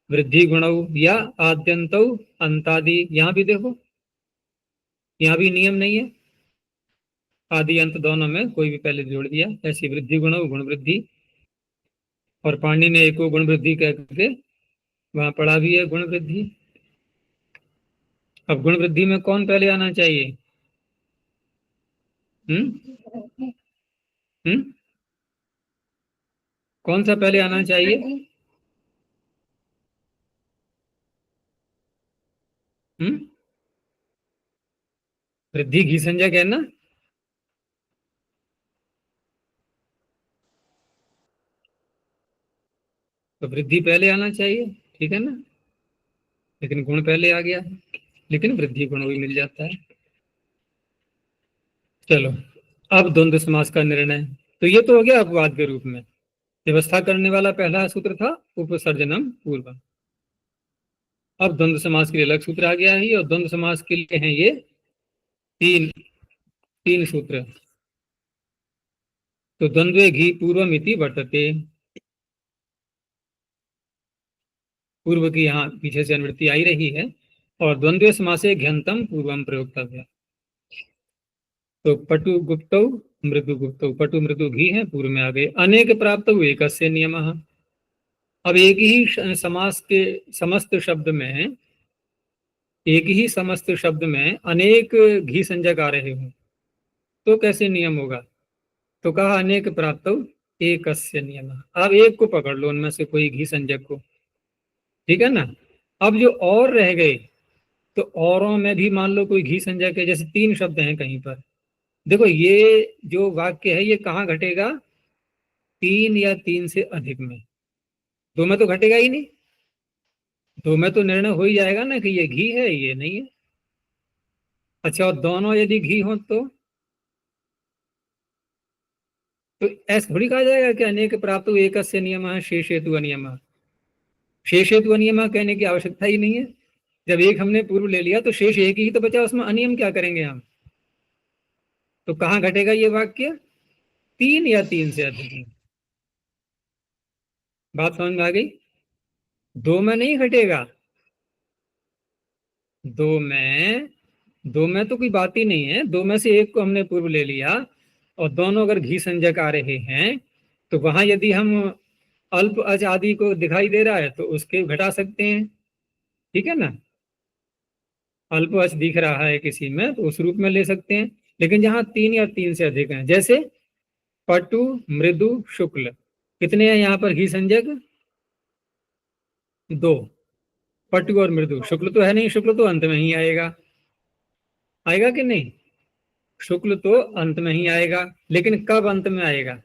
वृद्धि गुणौ या आद्यंतौ अंतादि, यहां भी देखो, यहां भी नियम नहीं है, आदि अंत दोनों में कोई भी पहले जोड़ दिया, ऐसी वृद्धि गुणौ गुण वृद्धि, और पाणिनि ने एको गुण वृद्धि कह करके वहां पढ़ा भी है गुण वृद्धि। अब गुण वृद्धि में कौन पहले आना चाहिए? हम्म हम्म कौन सा पहले आना चाहिए? वृद्धि घी संज्ञक है ना? तो वृद्धि पहले आना चाहिए, ठीक है ना? लेकिन गुण पहले आ गया है, लेकिन वृद्धि गुण भी मिल जाता है। चलो, अब द्वंद्व समास का निर्णय। तो ये तो हो गया अपवाद के रूप में। व्यवस्था करने वाला पहला सूत्र था उपसर्जनम पूर्वम। अब द्वंद्व समास के लिए अलग सूत्र आ गया है, और द्वंद्व समास के लिए हैं ये तीन तीन सूत्र। तो द्वंद्वे घी पूर्वमिति वर्तते, पूर्व की यहाँ पीछे से अनुवृत्ति आई रही है, और द्वंद्व समासे घ्यंतम पूर्वम प्रयोक्तव्य। तो पटु गुप्तौ मृदु गुप्तौ, पटु मृदु घी है, पूर्व में आ गए। अनेक प्राप्त एकस्य नियमः। अब एक ही समास के समस्त शब्द में, एक ही समस्त शब्द में अनेक घी संज्ञक आ रहे हो तो कैसे नियम होगा? तो कहा अनेक प्राप्त एकस्य नियमः। अब एक को पकड़ लो, उनमें से कोई घी संज्ञक को, ठीक है ना? अब जो और रह गए, तो औरों में भी मान लो कोई घी संज्ञक है, जैसे तीन शब्द हैं कहीं पर। देखो, ये जो वाक्य है ये कहाँ घटेगा? तीन या तीन से अधिक में। दो में तो घटेगा ही नहीं। दो में तो निर्णय हो ही जाएगा ना कि ये घी है, ये नहीं है। अच्छा, और दोनों यदि घी हो तो ऐसा थोड़ी कहा जाएगा कि अनेक प्राप्त एकस्य नियमः शेष हेतु अनियमः। शेष हेतु अनियमः कहने की आवश्यकता ही नहीं है। जब एक हमने पूर्व ले लिया तो शेष एक ही तो बचा, उसमें अनियम क्या करेंगे हम? तो कहाँ घटेगा ये वाक्य? तीन या तीन से अधिक में। बात समझ में आ गई? दो में नहीं घटेगा। दो में तो कोई बात ही नहीं है। दो में से एक को हमने पूर्व ले लिया, और दोनों अगर घी संज्ञक आ रहे हैं, तो वहां यदि हम अल्प अज आदि को दिखाई दे रहा है तो उसके घटा सकते हैं, ठीक है ना? अल्प अच दिख रहा है किसी में तो उस रूप में ले सकते हैं। लेकिन जहां तीन या तीन से अधिक हैं, जैसे पटु मृदु शुक्ल, कितने हैं यहाँ पर घी संज्ञक? दो। पटु और मृदु, शुक्ल तो है नहीं, शुक्ल तो अंत में ही आएगा। आएगा कि नहीं? शुक्ल तो अंत में ही आएगा, लेकिन कब अंत में आएगा?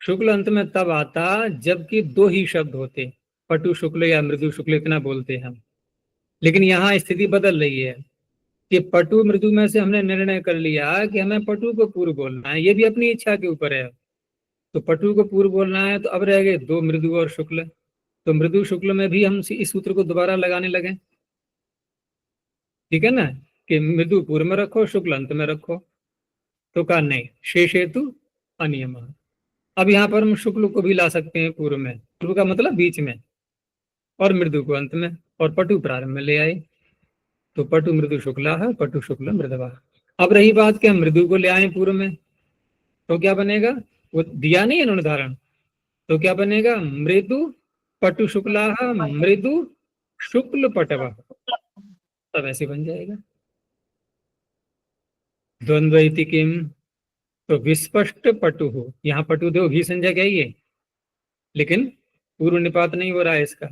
शुक्ल अंत में तब आता जबकि दो ही शब्द होते, पटु शुक्ल या मृदु शुक्ल, इतना बोलते हैं हम। लेकिन यहाँ स्थिति बदल रही है कि पटु मृदु में से हमने निर्णय कर लिया कि हमें पटु को पूर्व बोलना है, ये भी अपनी इच्छा के ऊपर है। तो पटु को पूर्व बोलना है, तो अब रह गए दो, मृदु और शुक्ल। तो मृदु शुक्ल में भी हम इस सूत्र को दोबारा लगाने लगे, ठीक है ना? कि मृदु पूर्व में रखो, शुक्ल अंत में रखो। तो कहा नहीं, शेष हेतु अनियम। अब यहाँ पर हम शुक्ल को भी ला सकते हैं पूर्व में, पूर्व का मतलब बीच में, और मृदु को अंत में, और पटु प्रारंभ में ले आए। तो पटु मृदु शुक्ला है, पटु शुक्ल मृदवा। अब रही बात कि हम मृदु को ले आए पूर्व में, तो क्या बनेगा? वो दिया नहीं है उदाहरण, तो क्या बनेगा? मृदु पटु शुक्ला मृदु शुक्ल पटवा, तब ऐसे बन जाएगा। द्वंद्व इति किम, तो विस्पष्ट पटु हो, यहाँ पटु दो घी संज्ञक है ये, लेकिन पूर्व निपात नहीं हो रहा है इसका।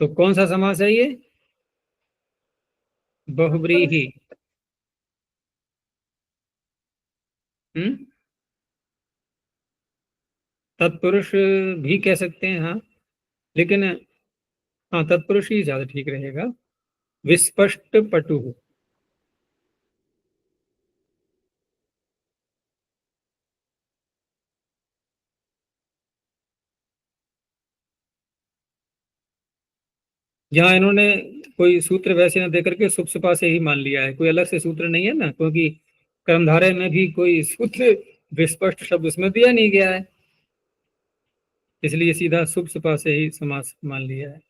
तो कौन सा समास है ये? बहुव्रीहि। तत्पुरुष भी कह सकते हैं, हाँ, लेकिन हाँ, तत्पुरुष ही ज्यादा ठीक रहेगा। विस्पष्ट पटु। यहाँ इन्होंने कोई सूत्र वैसे न देकर के सुप्सपा से ही मान लिया है, कोई अलग से सूत्र नहीं है ना, क्योंकि कर्मधारय में भी कोई सूत्र विस्पष्ट शब्द उसमें दिया नहीं गया है, इसलिए सीधा सुप्सपा से ही समास मान लिया है,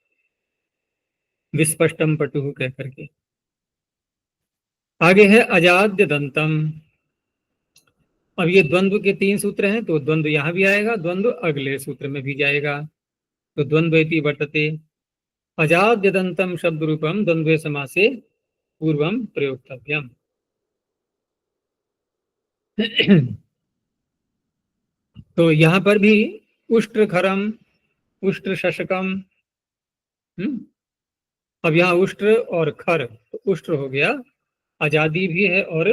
विस्पष्टम पटु कह करके। आगे है अजाद्य दंतम। अब ये द्वंद्व के तीन सूत्र हैं, तो द्वंद्व यहाँ भी आएगा, द्वंद्व अगले सूत्र में भी जाएगा। तो द्वंद्वेति वर्तते अजाद्यदंतम शब्द रूपम द्वंद्वे समासे पूर्वम प्रयोक्तव्यम। तो यहाँ पर भी उष्ट्र खरम, उष्ट्र शशकम। अब यहाँ उष्ट्र और खर, तो उष्ट्र हो गया, आजादी भी है और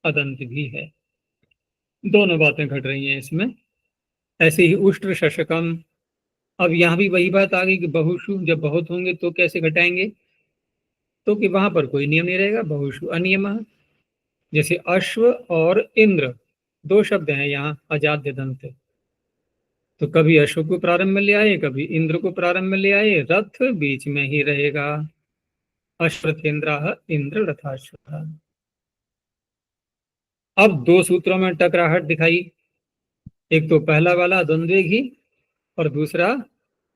अदंत भी है, दोनों बातें घट रही हैं इसमें। ऐसे ही उष्ट्र शशकम। अब यहाँ भी वही बात आ गई कि बहुषु जब बहुत होंगे तो कैसे घटाएंगे, तो कि वहां पर कोई नियम नहीं रहेगा, बहुषु अनियम। जैसे अश्व और इंद्र दो शब्द हैं यहाँ अजाद्य दंत, तो कभी अश्व को प्रारंभ में ले आए, कभी इंद्र को प्रारंभ में ले आए, रथ बीच में ही रहेगा। अश्वथेन्द्र इंद्र रथाश्व। अब दो सूत्रों में टकराहट दिखाई, एक तो पहला वाला द्वंद्वे और दूसरा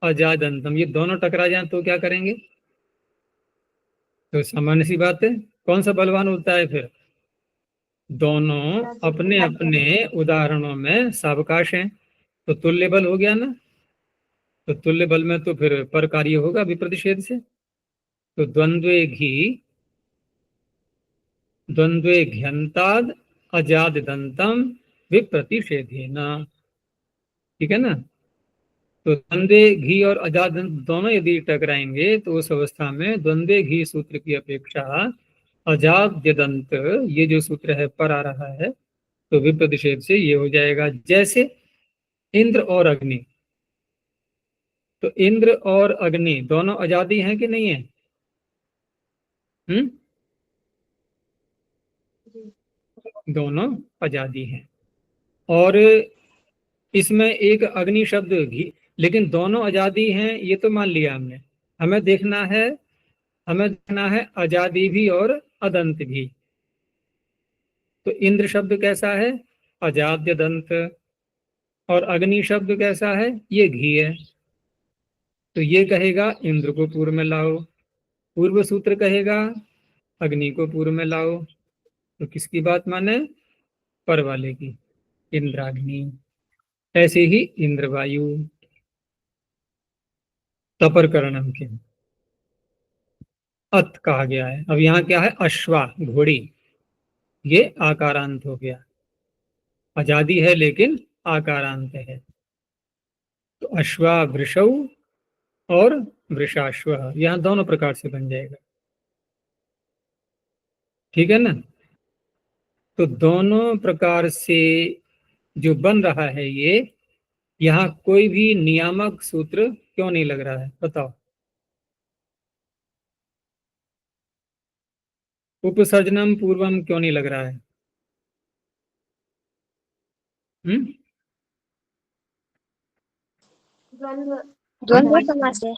अजादंतम। ये दोनों टकरा जाएं तो क्या करेंगे, तो सामान्य सी बात है, कौन सा बलवान होता है फिर, दोनों अपने अपने उदाहरणों में सावकाश हैं, तो तुल्य बल हो गया ना। तो तुल्य बल में तो फिर पर कार्य होगा विप्रतिषेध से। तो द्वंद्वे घ्यंताद अजाद दंतम विप्रतिषेधेन, ठीक है ना। तो द्वंद्वे घी और अजाद दंत दोनों यदि टकराएंगे तो उस अवस्था में द्वंद्वे घी सूत्र की अपेक्षा अजाद्य दंत ये जो सूत्र है पर आ रहा है, तो विप्रतिषेध से ये हो जाएगा। जैसे इंद्र और अग्नि, तो इंद्र और अग्नि दोनों आजादी हैं कि नहीं है? दोनों आजादी हैं। और इसमें एक अग्नि शब्द घी, लेकिन दोनों आजादी हैं ये तो मान लिया हमने। हमें देखना है आजादी भी और अदंत भी। तो इंद्र शब्द कैसा है, अजाद्य दंत, और अग्नि शब्द कैसा है, ये घी है। तो ये कहेगा इंद्र को पूर्व में लाओ, पूर्व सूत्र कहेगा अग्नि को पूर्व में लाओ। तो किसकी बात माने, पर वाले की, इंद्राग्नि। ऐसे ही इंद्र वायु, तपर करणम के अत कहा गया है। अब यहाँ क्या है, अश्वा घोड़ी, ये आकारांत हो गया, आजादी है लेकिन आकारांत है। तो अश्वा वृषौ और वृषाश्व, यहाँ दोनों प्रकार से बन जाएगा, ठीक है ना। तो दोनों प्रकार से जो बन रहा है ये, यहाँ कोई भी नियामक सूत्र क्यों नहीं लग रहा है, बताओ। उपसर्जनम पूर्वम क्यों नहीं लग रहा है? द्वंद्व समास है।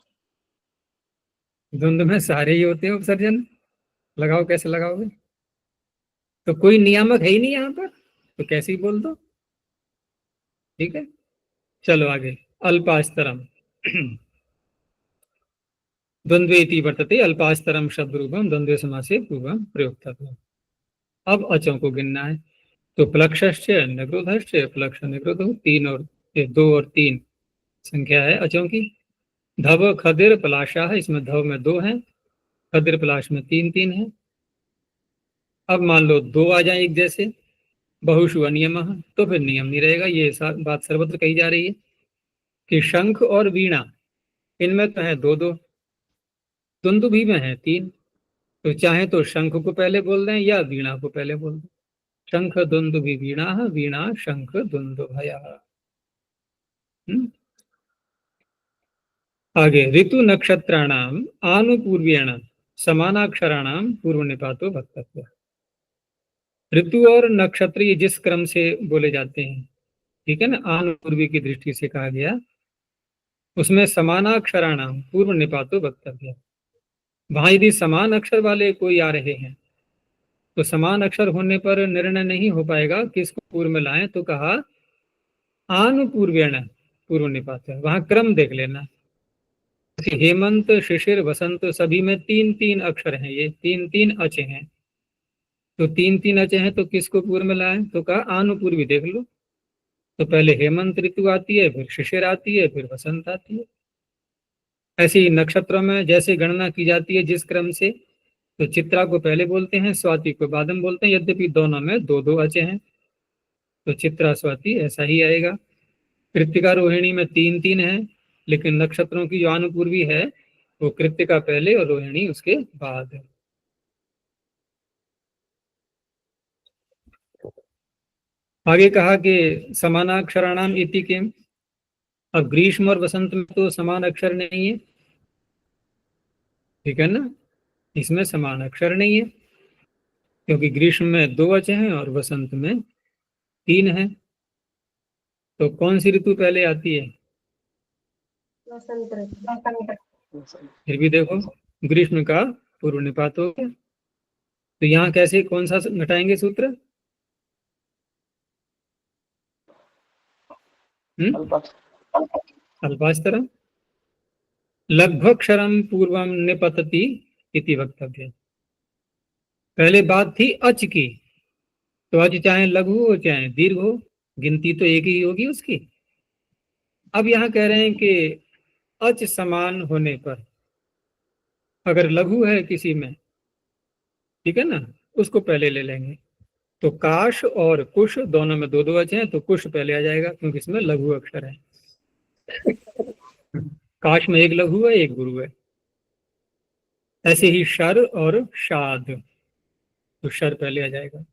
द्वंद्व में सारे ही होते हैं उपसर्जन, लगाओ कैसे लगाओगे, तो कोई नियामक है ही नहीं यहाँ पर, तो कैसे ही बोल दो, ठीक है। चलो आगे, अल्पास्तरम। द्वंद्वेति वर्तते अल्पास्तरम शब्द रूपम द्वंद्व समासे पूर्वम प्रयोक्तव्यम। अब अचों को गिनना है, तो प्लक्षश्च निग्रोधश्च, प्लक्ष निग्रोध तीन, और 2 और 3 संख्या है अचों की। धव खदिर पलाशा है, इसमें धव में 2 हैं, खदिर पलाश में 3 है। अब मान लो 2 आ जाए एक जैसे, बहुषु अनियम, तो फिर नियम नहीं रहेगा। ये बात सर्वत्र कही जा रही है कि शंख और वीणा, इनमें तो है 2, दुंदुभी में है 3, तो चाहे तो शंख को पहले बोल दें या वीणा को पहले बोल दें। शंख दुंदुभी वीणा, वीणा शंख दुंदुभया। आगे, ऋतु नक्षत्राणाम आनुपूर्वेण समानाक्षराणाम पूर्व निपातो वक्तव्य। ऋतु और नक्षत्र जिस क्रम से बोले जाते हैं, ठीक है ना, आनुपूर्वी की दृष्टि से कहा गया, उसमें समानाक्षराणाम पूर्व निपातो वक्तव्य। वहां यदि समान अक्षर वाले कोई आ रहे हैं तो समान अक्षर होने पर निर्णय नहीं हो पाएगा किसको पूर्व में लाएं, तो कहा आनुपूर्वेण पूर्व निपात। वहां क्रम देख लेना, हेमंत शिशिर वसंत सभी में 3 अक्षर हैं, ये 3 अचे हैं, तो 3 अचे हैं, तो किसको पूर्व में लाएं, तो कहा आनुपूर्वी देख लो। तो पहले हेमंत ऋतु आती है, फिर शिशिर आती है, फिर वसंत आती है। ऐसे ही नक्षत्रों में जैसे गणना की जाती है जिस क्रम से, तो चित्रा को पहले बोलते हैं, स्वाति को बाद में बोलते हैं, यद्यपि दोनों में दो दो अचे हैं, तो चित्रा स्वाति ऐसा ही आएगा। कृत्तिका रोहिणी में तीन तीन है, लेकिन नक्षत्रों की जो अनुपूर्वी है वो कृत्तिका पहले और रोहिणी उसके बाद है। आगे कहा कि समानाक्षराणाम इति किम। अब ग्रीष्म और वसंत में तो समान अक्षर नहीं है, ठीक है ना, इसमें समान अक्षर नहीं है, क्योंकि ग्रीष्म में दो वचन हैं और वसंत में तीन है। तो कौन सी ऋतु पहले आती है? वसंत ऋतु। फिर भी देखो ग्रीष्म का पूर्व निपात हो गया, तो यहाँ कैसे कौन सा घटाएंगे सूत्र? अल्पाक्षरम लगभग क्षरम पूर्वम निपतति इति वक्तव्य। पहले बात थी अच की, तो अच चाहे लघु हो चाहे दीर्घ हो, गिनती तो एक ही होगी उसकी। अब यहाँ कह रहे हैं कि अच समान होने पर अगर लघु है किसी में, ठीक है ना, उसको पहले ले लेंगे। तो काश और कुश दोनों में दो दो अच हैं, तो कुश पहले आ जाएगा क्योंकि इसमें लघु अक्षर है। काश में एक लघु है एक गुरु है। ऐसे ही शर और शाद, तो शर पहले आ जाएगा।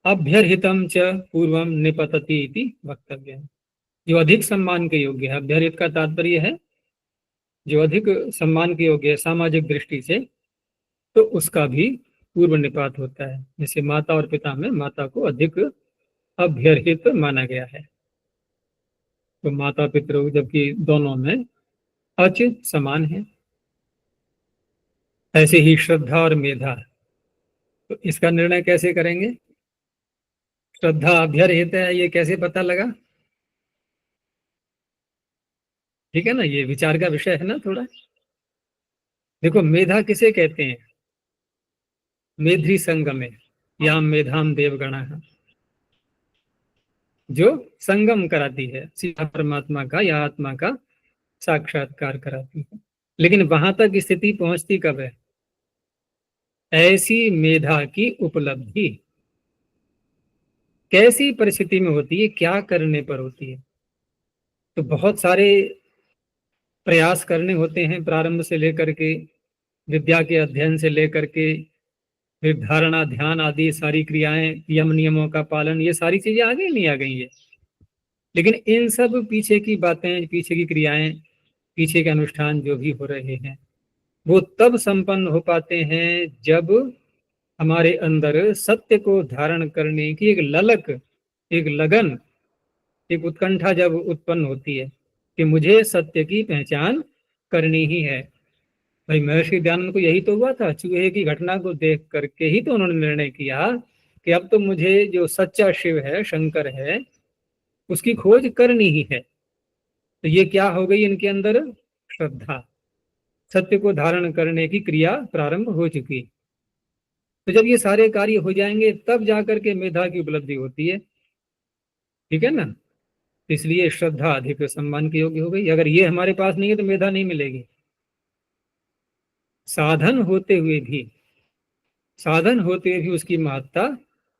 अभ्यर्हितम च पूर्वम निपतति इति वक्तव्य। जो अधिक सम्मान के योग्य है, अभ्यर्हित का तात्पर्य है जो अधिक सम्मान के योग्य है सामाजिक दृष्टि से, तो उसका भी पूर्व निपात होता है। जैसे माता और पिता में माता को अधिक अभ्यर्हित माना गया है, तो माता पितृ, जबकि दोनों में अच समान है। ऐसे ही श्रद्धा और मेधा, तो इसका निर्णय कैसे करेंगे? श्रद्धा अभ्यर्हित है, ये कैसे पता लगा? ठीक है ना, ये विचार का विषय है ना थोड़ा। देखो मेधा किसे कहते हैं? मेधी संगमे या मेधाम देवगणा, जो संगम कराती है, सीधा परमात्मा का या आत्मा का साक्षात्कार कराती है। लेकिन वहां तक स्थिति पहुंचती कब है? ऐसी मेधा की उपलब्धि कैसी परिस्थिति में होती है, क्या करने पर होती है? तो बहुत सारे प्रयास करने होते हैं, प्रारंभ से लेकर के, विद्या के अध्ययन से लेकर के, फिर धारणा ध्यान आदि सारी क्रियाएं, यम नियमों का पालन, ये सारी चीजें आ गई नहीं आ गई है। लेकिन इन सब पीछे की बातें, पीछे की क्रियाएं, पीछे के अनुष्ठान जो भी हो रहे हैं, वो तब संपन्न हो पाते हैं जब हमारे अंदर सत्य को धारण करने की एक ललक, एक लगन, एक उत्कंठा जब उत्पन्न होती है कि मुझे सत्य की पहचान करनी ही है। भाई महर्षि दयानंद को यही तो हुआ था, चूहे की घटना को देख करके ही तो उन्होंने निर्णय किया कि अब तो मुझे जो सच्चा शिव है, शंकर है, उसकी खोज करनी ही है। तो ये क्या हो गई इनके अंदर? श्रद्धा, सत्य को धारण करने की क्रिया प्रारंभ हो चुकी। तो जब ये सारे कार्य हो जाएंगे तब जाकर के मेधा की उपलब्धि होती है, ठीक है ना। इसलिए श्रद्धा अधिक सम्मान के योग्य हो गई। अगर ये हमारे पास नहीं है तो मेधा नहीं मिलेगी। साधन होते हुए भी उसकी महत्ता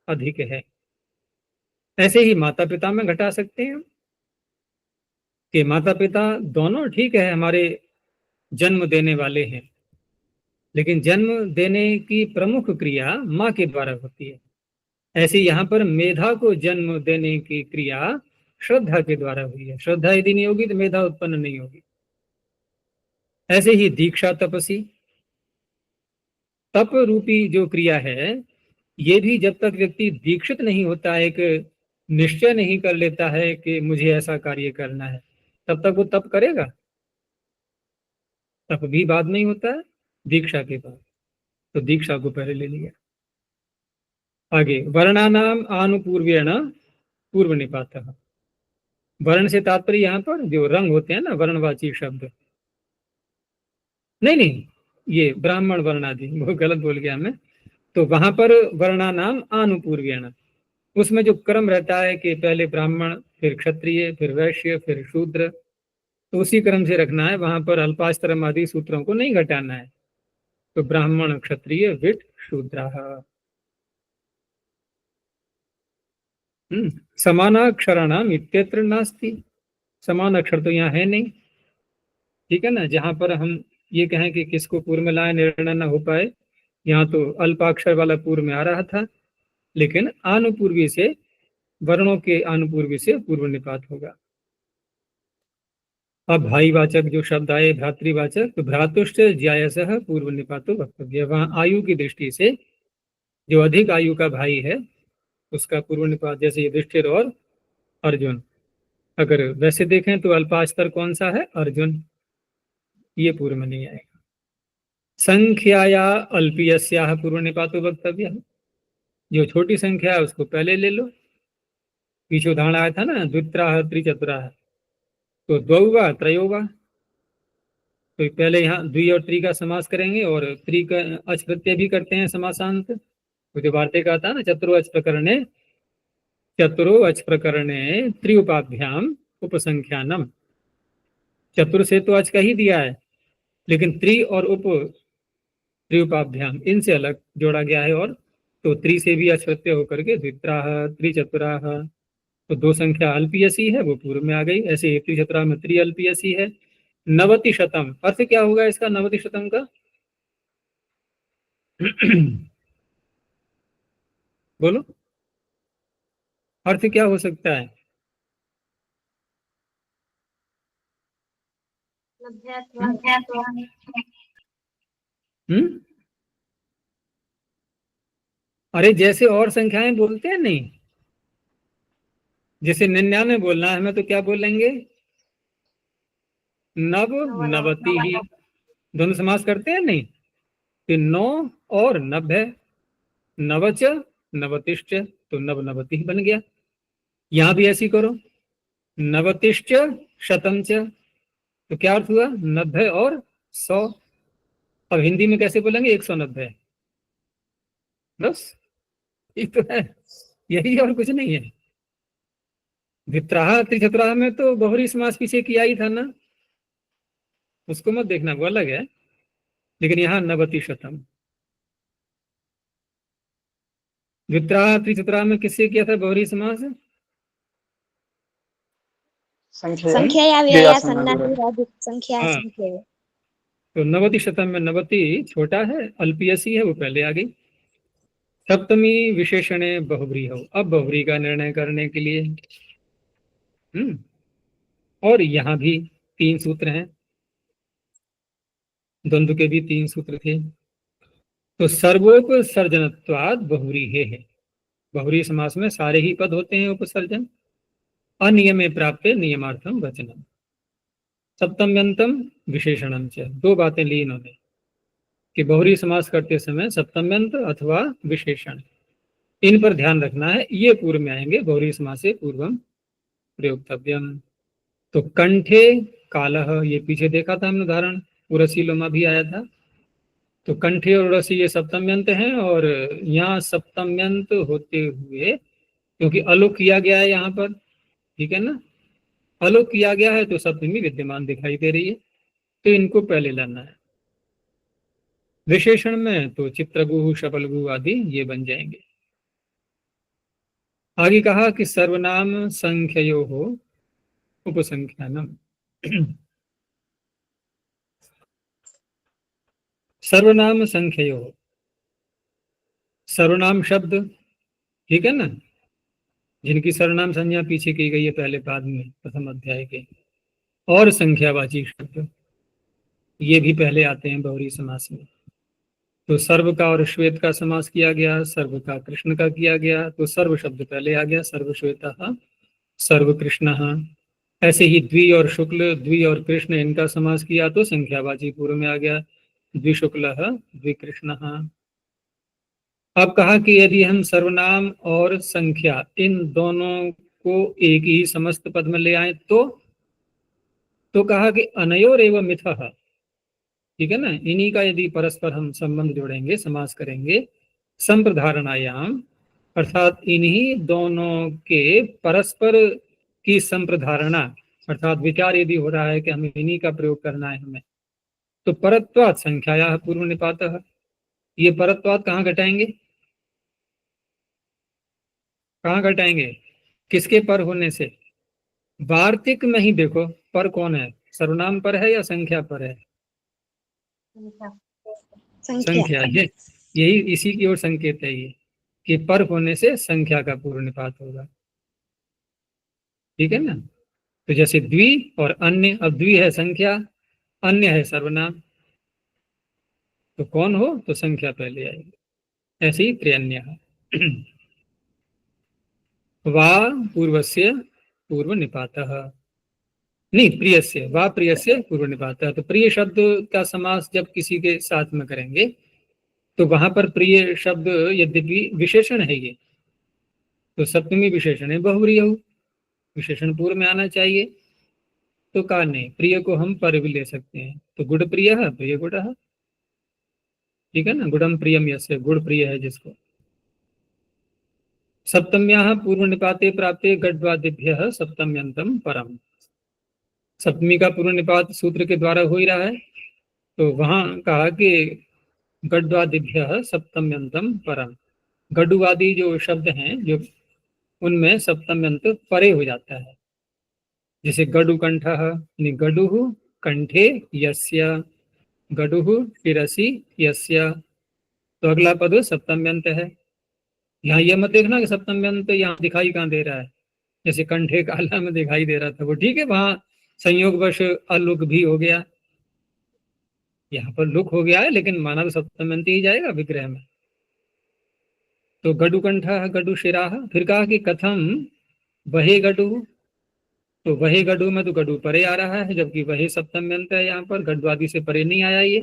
अधिक है। ऐसे ही माता पिता में घटा सकते हैं कि माता पिता दोनों ठीक है, हमारे जन्म देने वाले हैं, लेकिन जन्म देने की प्रमुख क्रिया माँ के द्वारा होती है। ऐसे यहाँ पर मेधा को जन्म देने की क्रिया श्रद्धा के द्वारा हुई है। श्रद्धा यदि नहीं होगी तो मेधा उत्पन्न नहीं होगी। ऐसे ही दीक्षा तपसी, तप रूपी जो क्रिया है, ये भी जब तक व्यक्ति दीक्षित नहीं होता है, एक निश्चय नहीं कर लेता है कि मुझे ऐसा कार्य करना है, तब तक वो तप करेगा? तप भी बाद में ही होता है, दीक्षा के बाद। तो दीक्षा को पहले ले लिया। आगे वर्णानाम आनुपूर्वेण पूर्व निपातः। वर्ण से तात्पर्य यहाँ पर जो रंग होते हैं ना, वर्णवाची शब्द, नहीं, ये ब्राह्मण वर्णादि, वो गलत बोल गया मैं। तो वहां पर वर्णानाम आनुपूर्वेण, उसमें जो क्रम रहता है कि पहले ब्राह्मण, फिर क्षत्रिय, फिर वैश्य, फिर शूद्र, तो उसी क्रम से रखना है, वहां पर अल्पास्तरम आदि सूत्रों को नहीं घटाना है। तो ब्राह्मण क्षत्रिय विट शूद्राः। समानाक्षराणाम इत्यत्र नास्ति। समान अक्षर तो यहाँ है नहीं, ठीक है ना। जहां पर हम ये कहें कि किसको पूर्व में लाए निर्णय न हो पाए, यहाँ तो अल्पाक्षर वाला पूर्व में आ रहा था, लेकिन आनुपूर्वी से, वर्णों के आनुपूर्वी से पूर्व निपात होगा। अब भाईवाचक जो शब्द आए भ्रातृवाचक, तो भ्रातुश्च ज्यायसः पूर्व निपातो वक्तव्य। वहां आयु की दृष्टि से जो अधिक आयु का भाई है उसका पूर्व निपात, जैसे युधिष्ठिर और अर्जुन। अगर वैसे देखें तो अल्पास्तर कौन सा है? अर्जुन, ये पूर्व में नहीं आएगा। संख्याया अल्पीयस्याः पूर्व निपातो वक्तव्य। जो छोटी संख्या है उसको पहले ले लो। पीछे उदाहरण आया था ना, द्वित्राः त्रिचतुराः, तो द्वौवा त्रयोवा। तो पहले यहाँ द्वि और त्रि का समास करेंगे, और त्रि का अच प्रत्यय भी करते हैं समासांत। तो जो वार्तिक आता है ना, चतुरो अच प्रकरणे त्रिउपाभ्याम उपसंख्यानम। चतुर से तो अच का ही दिया है, लेकिन त्रि और उप त्रिउपाभ्याम इनसे अलग जोड़ा गया है। और तो त्रि से भी अच प्रत्यय होकर के द्वित्राः त्रिचतुराः, तो दो संख्या अल्पीयसी है, वो पूर्व में आ गई। ऐसे त्रिचतुरा में त्रि अल्पीयसी है। नवति शतम, अर्थ क्या होगा इसका नवति शतम का? बोलो, अर्थ क्या हो सकता है? हम्म, अरे जैसे और संख्याएं बोलते हैं नहीं, जैसे 99 बोलना है हमें, तो क्या बोलेंगे? नव नवति ही। दोनों समास करते हैं नहीं, कि 9 और 90, नवच नवतिश्च, तो नव नवति ही बन गया। यहां भी ऐसी करो, नवतिश्च शतम च, तो क्या अर्थ हुआ? 90 और 100। अब हिंदी में कैसे बोलेंगे? 190। बस ये तो है, यही और कुछ नहीं है। द्वित्राः त्रिचतुराः में तो बहुरी समास पीछे किया ही था ना, उसको मत देखना, वो अलग है। लेकिन यहाँ नवति शतम। द्वित्राः त्रिचतुराः में किससे किया था बहुरी समास? संख्या व्यया सन्नाति संख्या हाँ। संख्या। तो नवति शतम में नवति छोटा है, अल्पीयसी है, वो पहले आ गई। सप्तमी विशेषणे बहुव्रीहि। अब बहुव्रीहि का निर्णय करने के लिए और यहाँ भी 3 सूत्र हैं, द्वंद्व के भी 3 सूत्र थे। तो सर्वोपसर्जनत्वाद बहुव्रीहि है। बहुव्रीहि समास में सारे ही पद होते हैं उपसर्जन। अनियमे प्राप्ते नियमार्थम वचनम। सप्तम्यंतम विशेषणम च। 2 बातें ली इन्होंने कि बहुव्रीहि समास करते समय सप्तम्यंत अथवा विशेषण, इन पर ध्यान रखना है, ये पूर्व में आएंगे। बहुव्रीहि समास से पूर्वम प्रयोक्तव्यम। तो कंठे कालः, ये पीछे देखा था हमने उदाहरण, उरसी लोमा भी आया था। तो कंठे और उरसी ये सप्तम्यंत हैं, और यहाँ सप्तम्यंत होते हुए क्योंकि अलोक किया गया है यहाँ पर, ठीक है ना, अलोक किया गया है तो सप्तमी विद्यमान दिखाई दे रही है, तो इनको पहले लाना है। विशेषण में तो चित्रगुह शपलगुह आदि ये बन जाएंगे। आगे कहा कि सर्वनाम संख्ययो हो उपसंख्यानम। सर्वनाम संख्ययो, सर्वनाम शब्द, ठीक है ना, जिनकी सर्वनाम संज्ञा पीछे की गई है पहले पाद में प्रथम अध्याय के, और संख्यावाची शब्द ये भी पहले आते हैं बहुव्रीहि समास में। तो सर्व का और श्वेत का समास किया गया, सर्व का कृष्ण का किया गया, तो सर्व शब्द पहले आ गया, सर्वश्वेतः सर्वकृष्णः। ऐसे ही द्वि और शुक्ल, द्वि और कृष्ण, इनका समास किया तो संख्यावाची पूर्व में आ गया, द्विशुक्लः द्विकृष्णः। अब कहा कि यदि हम सर्वनाम और संख्या इन दोनों को एक ही समस्त पद में ले आए तो कहा कि अनयोर एवं मिथः, ठीक है ना, इन्हीं का यदि परस्पर हम संबंध जोड़ेंगे, समास करेंगे, संप्रधारणायाम, अर्थात इन्हीं दोनों के परस्पर की संप्रधारणा अर्थात विचार यदि हो रहा है कि हमें इन्हीं का प्रयोग करना है हमें, तो परत्वात् संख्याया पूर्व निपातः, ये परत्वात् कहाँ घटाएंगे, कहाँ घटाएंगे, किसके पर होने से, वार्तिक में ही देखो पर कौन है, सर्वनाम पर है या संख्या पर है, संख्या। संख्या। ये यही इसी की ओर संकेत है ये कि पर होने से संख्या का पूर्व निपात होगा, ठीक है ना। तो जैसे द्वि और अन्य, अब द्वि है संख्या, अन्य है सर्वनाम, तो कौन हो तो संख्या पहले आएगी। ऐसे ही त्र्यन्य वा पूर्वस्य पूर्व निपातः, नहीं प्रियस्य, वा प्रियस्य पूर्व निपातः। तो प्रिय शब्द का समास जब किसी के साथ में करेंगे तो वहां पर प्रिय शब्द यद्यपि विशेषण है ये, तो सप्तमी विशेषण है बहुव्रीहि, विशेषण पूर्व में आना चाहिए। तो कहा नहीं, प्रिय को हम पर भी ले सकते हैं, तो गुड़ प्रिय है, प्रिय गुड़ है, ठीक है ना। गुड़म प्रियम यस्य, गुड़ प्रिय है जिसको। सप्तम्याः पूर्व निपाते प्राप्ते गड्वादिभ्यः सप्तम्यंतम परम, सप्तमी का पूर्व निपात सूत्र के द्वारा हो ही रहा है, तो वहां कहा कि गड्वादिभ्यः सप्तम्यंतम परम, गडुवादी जो शब्द हैं जो उनमें सप्तम्यंत परे हो जाता है, जैसे गडुकंठः, गडुः कंठे यस्य, गडुः शिरसि यस्य, तो अगला पद सप्तम्यंत है। यहाँ यह मत देखना कि सप्तम्यंत यहाँ दिखाई कहाँ दे रहा है, जैसे कंठे काला में दिखाई दे रहा था वो, ठीक है, वहां संयोगवश अलुक भी हो गया, यहाँ पर लुक हो गया है, लेकिन माना तो सप्तम्यंत ही जाएगा विग्रह में। तो गडु कंठा गडु शिराह, फिर कहा कि कथम वहे गडु, तो वहे गडु में तो गडु परे आ रहा है, जबकि वहे सप्तम्यंत है, यहाँ पर गडवादी से परे नहीं आया ये।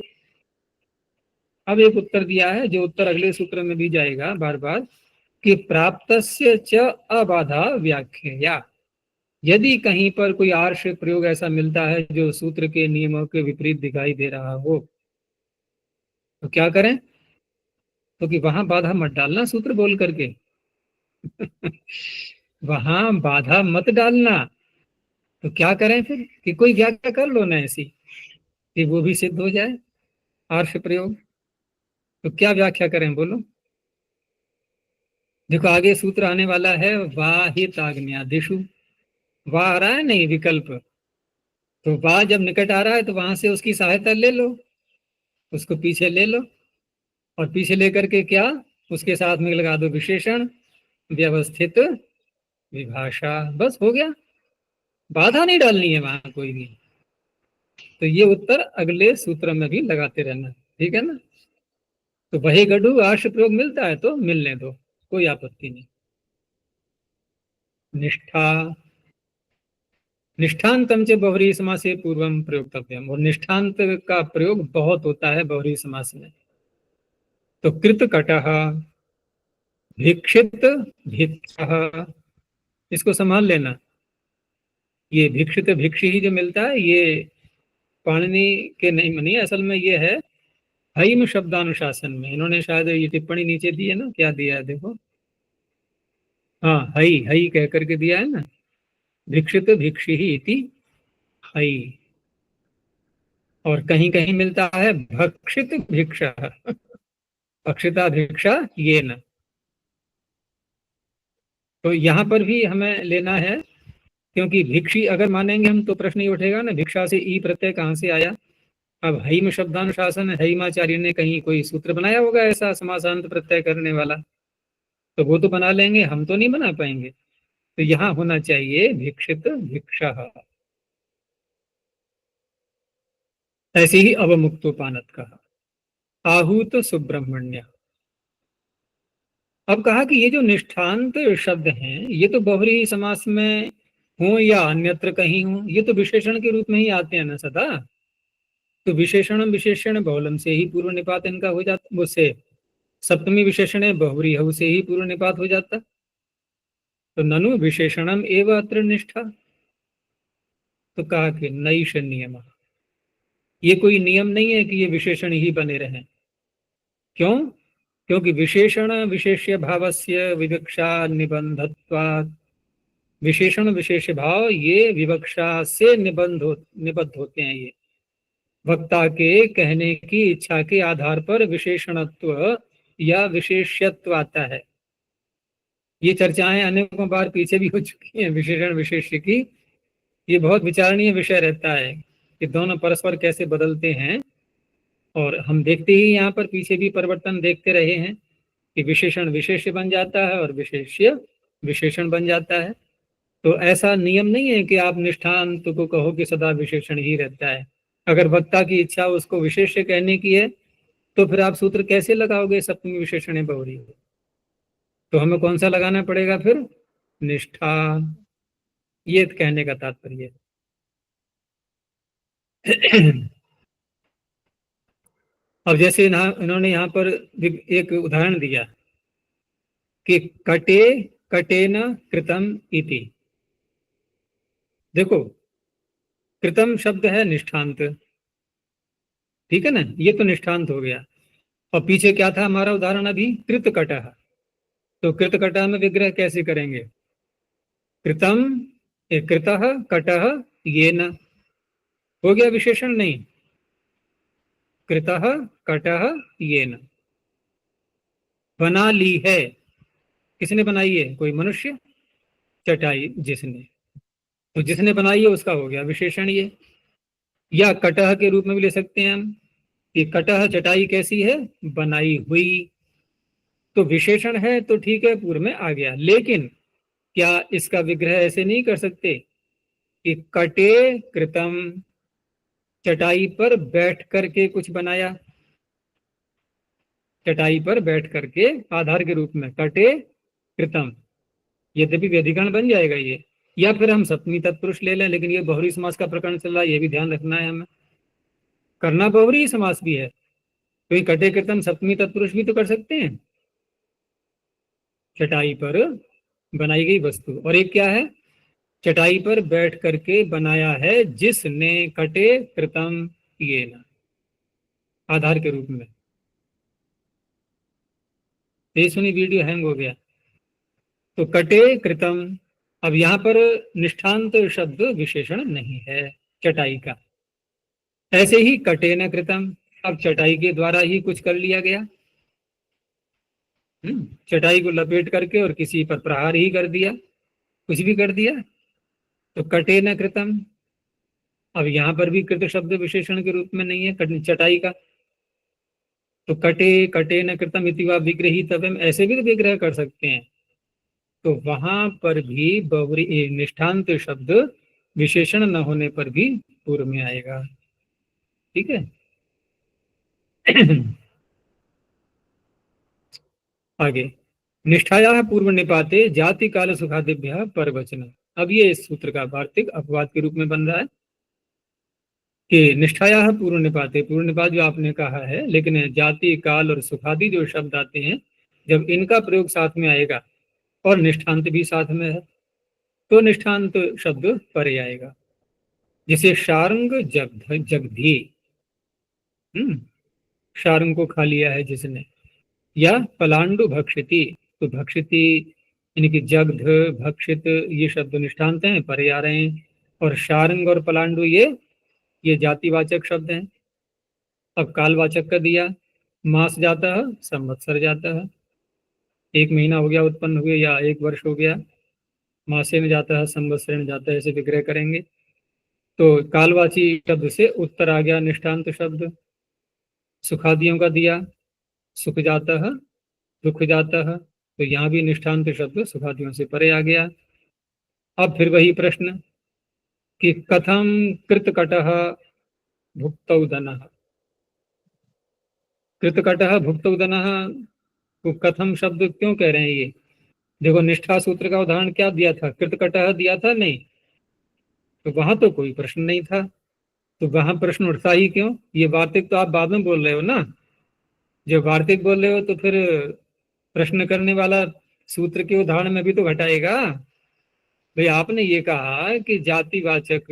अब एक उत्तर दिया है जो उत्तर अगले सूत्र में भी जाएगा बार बार, कि प्राप्तस्य च अबाधा व्याख्या, यदि कहीं पर कोई आर्ष प्रयोग ऐसा मिलता है जो सूत्र के नियमों के विपरीत दिखाई दे रहा हो, तो क्या करें, तो कि वहां बाधा मत डालना सूत्र बोल करके वहां बाधा मत डालना। तो क्या करें फिर, कि कोई व्याख्या कर लो ना ऐसी कि वो भी सिद्ध हो जाए आर्ष प्रयोग। तो क्या व्याख्या करें बोलो। देखो आगे सूत्र आने वाला है, वाहिताग्न्यादिषु, वाह आ रहा है नहीं विकल्प, तो वाह जब निकट आ रहा है तो वहां से उसकी सहायता ले लो, उसको पीछे ले लो, और पीछे लेकर के क्या, उसके साथ में लगा दो विशेषण व्यवस्थित विभाषा, बस हो गया, बाधा नहीं डालनी है वहां कोई भी। तो ये उत्तर अगले सूत्र में भी लगाते रहना, ठीक है ना। तो वही गढ़ु आर्ष प्रयोग मिलता है तो मिलने दो, कोई आपत्ति नहीं। निष्ठा, निष्ठान्तम च बहुव्रीहि समासे पूर्वम प्रयोक्तव्यम, और निष्ठांत का प्रयोग बहुत होता है बहुव्रीहि समास में। तो कृतकटः, भिक्षित भिक्षः, इसको संभाल लेना, ये भिक्षित भिक्षी ही जो मिलता है ये पाणिनि के नहीं मनी, असल में ये है हैम शब्दानुशासन में, इन्होंने शायद ये टिप्पणी नीचे दी है ना, क्या दिया है देखो, हाँ हई हई कह करके दिया है ना, भिक्षित भिक्षी ही इति हई, और कहीं कहीं मिलता है भक्षित भिक्षा, भक्षिता भिक्षा ये न। तो यहाँ पर भी हमें लेना है, क्योंकि भिक्षी अगर मानेंगे हम तो प्रश्न ही उठेगा ना, भिक्षा से ई प्रत्यय कहाँ से आया। अब हैम शब्दानुशासन, हैमाचार्य ने कहीं कोई सूत्र बनाया होगा ऐसा समासांत प्रत्यय करने वाला, तो वो तो बना लेंगे, हम तो नहीं बना पाएंगे। तो यहाँ होना चाहिए भिक्षित भिक्षा। ऐसे ही अवमुक्तोपानत कहा, आहूत सुब्रह्मण्य। अब कहा कि ये जो निष्ठांत शब्द हैं ये तो बहुव्रीहि समास में हो या अन्यत्र कहीं हो, ये तो विशेषण के रूप में ही आते हैं ना सदा। तो विशेषण विशेषण बहुलम से ही पूर्व निपात इनका हो जाता, उससे सप्तमी विशेषण बहुव्रीहि से ही पूर्व निपात हो जाता। तो ननु विशेषणम एवं अत्र निष्ठा, तो कहा कि नैष नियम, ये कोई नियम नहीं है कि ये विशेषण ही बने रहें। क्यों, क्योंकि विशेषण विशेष्य भावस्य विवक्षा निबंधत्वात्, विशेषण विशेष भाव ये विवक्षा से निबद्ध होते हैं। ये वक्ता के कहने की इच्छा के आधार पर विशेषणत्व या विशेष्यत्व आता है। ये चर्चाएं अनेकों बार पीछे भी हो चुकी हैं विशेषण विशेष्य की। ये बहुत विचारणीय विषय रहता है कि दोनों परस्पर कैसे बदलते हैं, और हम देखते ही यहाँ पर पीछे भी परिवर्तन देखते रहे हैं कि विशेषण विशेष्य बन जाता है और विशेष्य विशेषण बन जाता है। तो ऐसा नियम नहीं है कि आप निष्ठांत को कहो कि सदा विशेषण ही रहता है। अगर वक्ता की इच्छा उसको विशेष्य कहने की है तो फिर आप सूत्र कैसे लगाओगे सप्तमी विशेषण बहुरी? तो हमें कौन सा लगाना पड़ेगा फिर? निष्ठा। ये कहने का तात्पर्य है। अब जैसे इन्होंने यहाँ पर एक उदाहरण दिया कि कटे कटेन कृतम इति। देखो, कृतम शब्द है निष्ठांत, ठीक है ना, ये तो निष्ठांत हो गया। और पीछे क्या था हमारा उदाहरण अभी? कृतकटः। तो कृतकटः में विग्रह कैसे करेंगे? कृतम कृतः कटः येन, हो गया विशेषण? नहीं, कृतः कटः येन। बना ली है, किसने बनाई है? कोई मनुष्य। चटाई जिसने, तो जिसने बनाई है उसका हो गया विशेषण ये। या कटह के रूप में भी ले सकते हैं हम कि कटह चटाई कैसी है? बनाई हुई। तो विशेषण है तो ठीक है, पूर्व में आ गया। लेकिन क्या इसका विग्रह ऐसे नहीं कर सकते कि कटे कृतम, चटाई पर बैठ करके कुछ बनाया, चटाई पर बैठ करके आधार के रूप में कटे कृतम, यद्यपि व्यधिकरण बन जाएगा ये। या फिर हम सप्तमी तत्पुरुष ले लें, लेकिन ये बहुरी समास का प्रकरण चल रहा है, ये भी ध्यान रखना है हमें। करना बहुरी समास भी है, क्योंकि कटे कृतम सप्तमी तत्पुरुष भी तो कर सकते हैं। चटाई पर बनाई गई वस्तु, और एक क्या है? चटाई पर बैठ करके बनाया है जिसने, कटे कृतम ये ना, आधार के रूप में। ये सुनी वीडियो हैंग हो गया। तो कटे कृतम, अब यहां पर निष्ठांत शब्द विशेषण नहीं है चटाई का। ऐसे ही कटे न कृतम, अब चटाई के द्वारा ही कुछ कर लिया गया। चटाई को लपेट करके और किसी पर प्रहार ही कर दिया, कुछ भी कर दिया, तो कटे न कृतम। अब यहां पर भी कृत शब्द विशेषण के रूप में नहीं है चटाई का। तो कटे कटे न कृतम इति वा विग्रही तव्यम, ऐसे भी तो विग्रह कर सकते हैं। तो वहां पर भी बहुरी निष्ठांत शब्द विशेषण न होने पर भी पूर्व में आएगा, ठीक है। आगे, निष्ठाया पूर्व निपाते जाति काल सुखादिभ्य परवचन। अब ये इस सूत्र का वार्तिक अपवाद के रूप में बन रहा है कि निष्ठाया पूर्व निपाते, पूर्व निपात जो आपने कहा है, लेकिन जाति काल और सुखादि जो शब्द आते हैं, जब इनका प्रयोग साथ में आएगा और निष्ठांत भी साथ में है तो निष्ठांत शब्द परे आएगा। जैसे शार्ंग जगधी, शार्ंग को खा लिया है जिसने, या पलांडु भक्षिति, तो भक्षिति यानी जग्ध भक्षित ये शब्द निष्ठांत हैं, परे आ रहे हैं। और शार्ंग और पलांडु ये जातिवाचक शब्द हैं। अब कालवाचक का दिया, मास जाता है संवत्सर जाता है, 1 महीना हो गया उत्पन्न हुए या 1 वर्ष हो गया, मासे में जाता है संवत्सर में जाता है, ऐसे विग्रह करेंगे। तो कालवाची शब्द से उत्तर आ गया निष्ठांत शब्द। सुखादियों का दिया, सुख जाता है दुख जाता है, तो यहाँ भी निष्ठांत शब्द सुखादियों से परे आ गया। अब फिर वही प्रश्न कि कथम कृतकटः भुक्तौ दनः, कृतकटः भुक्तौ दनः को कथम शब्द क्यों कह रहे हैं ये? देखो, निष्ठा सूत्र का उदाहरण क्या दिया था? कृतकटः दिया था नहीं, तो वहां तो कोई प्रश्न नहीं था, तो वहां प्रश्न उठता ही क्यों? ये वार्तिक तो आप बाद में बोल रहे हो ना, जब वार्तिक बोल रहे हो तो फिर प्रश्न करने वाला सूत्र के उदाहरण में भी तो घटाएगा। भाई आपने ये कहा कि जातिवाचक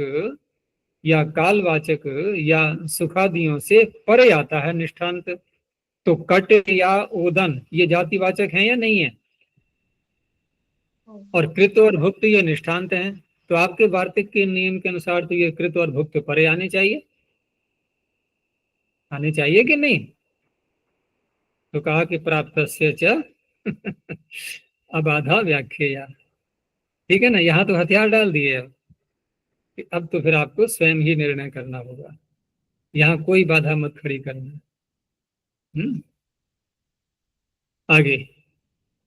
या कालवाचक या सुखादियों से परे आता है निष्ठांत, तो कट या ओदन ये जातिवाचक है या नहीं है? और कृत और भुक्त ये निष्ठांत हैं। तो आपके वार्तिक के नियम के अनुसार तो ये कृत और भुक्त परे आने चाहिए, आने चाहिए कि नहीं? तो कहा कि प्राप्तस्य च अबाधा व्याख्या। ठीक है ना, यहाँ तो हथियार डाल दिए अब तो फिर आपको स्वयं ही निर्णय करना होगा, यहाँ कोई बाधा मत खड़ी करना। आगे,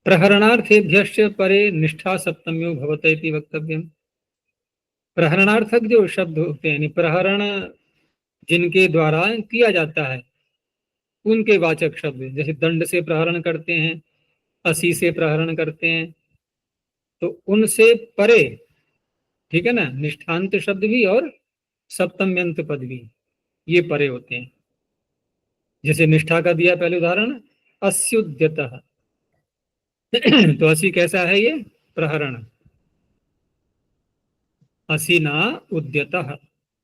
प्रहरणार्थेभ्यश्च परे निष्ठा सप्तम्यो भवते इति वक्तव्यम। प्रहरणार्थक जो शब्द होते हैं, प्रहरण जिनके द्वारा किया जाता है उनके वाचक शब्द, जैसे दंड से प्रहरण करते हैं, असी से प्रहरण करते हैं, तो उनसे परे, ठीक है ना, निष्ठांत शब्द भी और सप्तम्यंत पद भी, ये परे होते हैं। जैसे निष्ठा का दिया पहले उदाहरण, अस्युद्यतः तो असी कैसा है? ये प्रहरण। असी ना उद्यतः,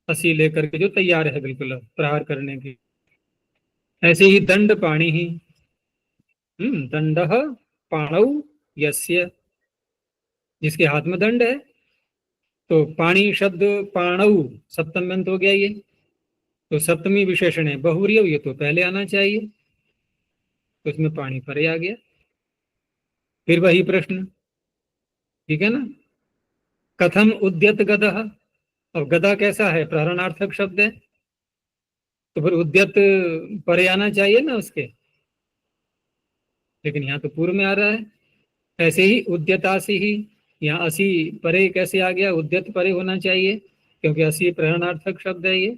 असी लेकर के जो तैयार है बिल्कुल प्रहार करने की। ऐसे ही दंड पाणी ही, दंडः पाणौ यस्य, जिसके हाथ में दंड है। तो पाणी शब्द पाणौ सप्तम्यंत हो गया ये, तो सप्तमी विशेषण है बहुव्रीहि, ये तो पहले आना चाहिए, तो उसमें पाणी परे आ गया। फिर वही प्रश्न, ठीक है ना, कथम उद्यत गदः। अब गदा कैसा है? प्रहरणार्थक शब्द है, तो फिर उद्यत परे आना चाहिए ना उसके, लेकिन यहाँ तो पूर्व में आ रहा है। ऐसे ही उद्यतासी ही, यहाँ असी परे कैसे आ गया? उद्यत परे होना चाहिए, क्योंकि असी प्रहरणार्थक शब्द है ये।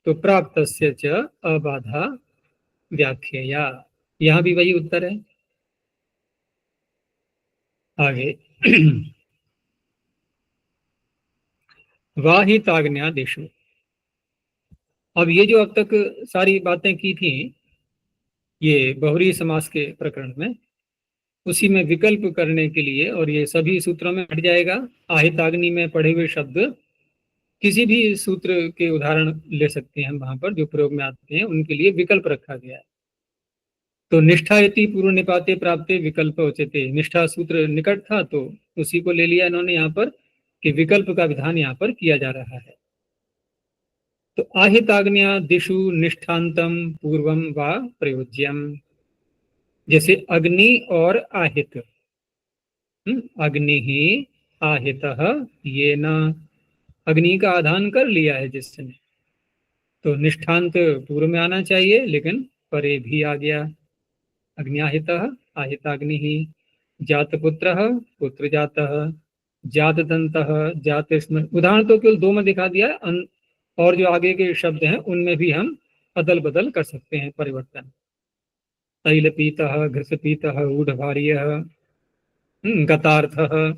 तो प्राप्तस्य च अबाधा व्याख्या, यहाँ भी वही उत्तर है। आगे वाहिताग्न्यादेशु। अब ये जो अब तक सारी बातें की थी ये बहुरी समास के प्रकरण में, उसी में विकल्प करने के लिए, और ये सभी सूत्रों में हट जाएगा। आहिताग्नि में पढ़े हुए शब्द किसी भी सूत्र के उदाहरण ले सकते हैं हम, वहां पर जो प्रयोग में आते हैं उनके लिए विकल्प रखा गया है। तो निष्ठा इति पूर्व निपाते प्राप्ते विकल्प उच्यते, निष्ठा सूत्र निकट था तो उसी को ले लिया इन्होंने यहाँ पर, कि विकल्प का विधान यहाँ पर किया जा रहा है। तो आहिताग्न्या दिशु निष्ठांतम पूर्वम वा प्रयोज्यम, जैसे अग्नि और आहित, अग्नि ही आहितः ये न, अग्नि का आधान कर लिया है जिसने, तो निष्ठांत पूर्व में आना चाहिए, लेकिन परे भी आ गया। अग्न्याहितः आहिताग्नि ही, जात पुत्र पुत्र जातः, जात दंतः जात स्मृ, उदाहरण तो केवल दो में दिखा दिया, और जो आगे के शब्द हैं उनमें भी हम अदल बदल कर सकते हैं परिवर्तन। तैलपीतः घृतपीतः ऊढ़भार्यः गतार्थः।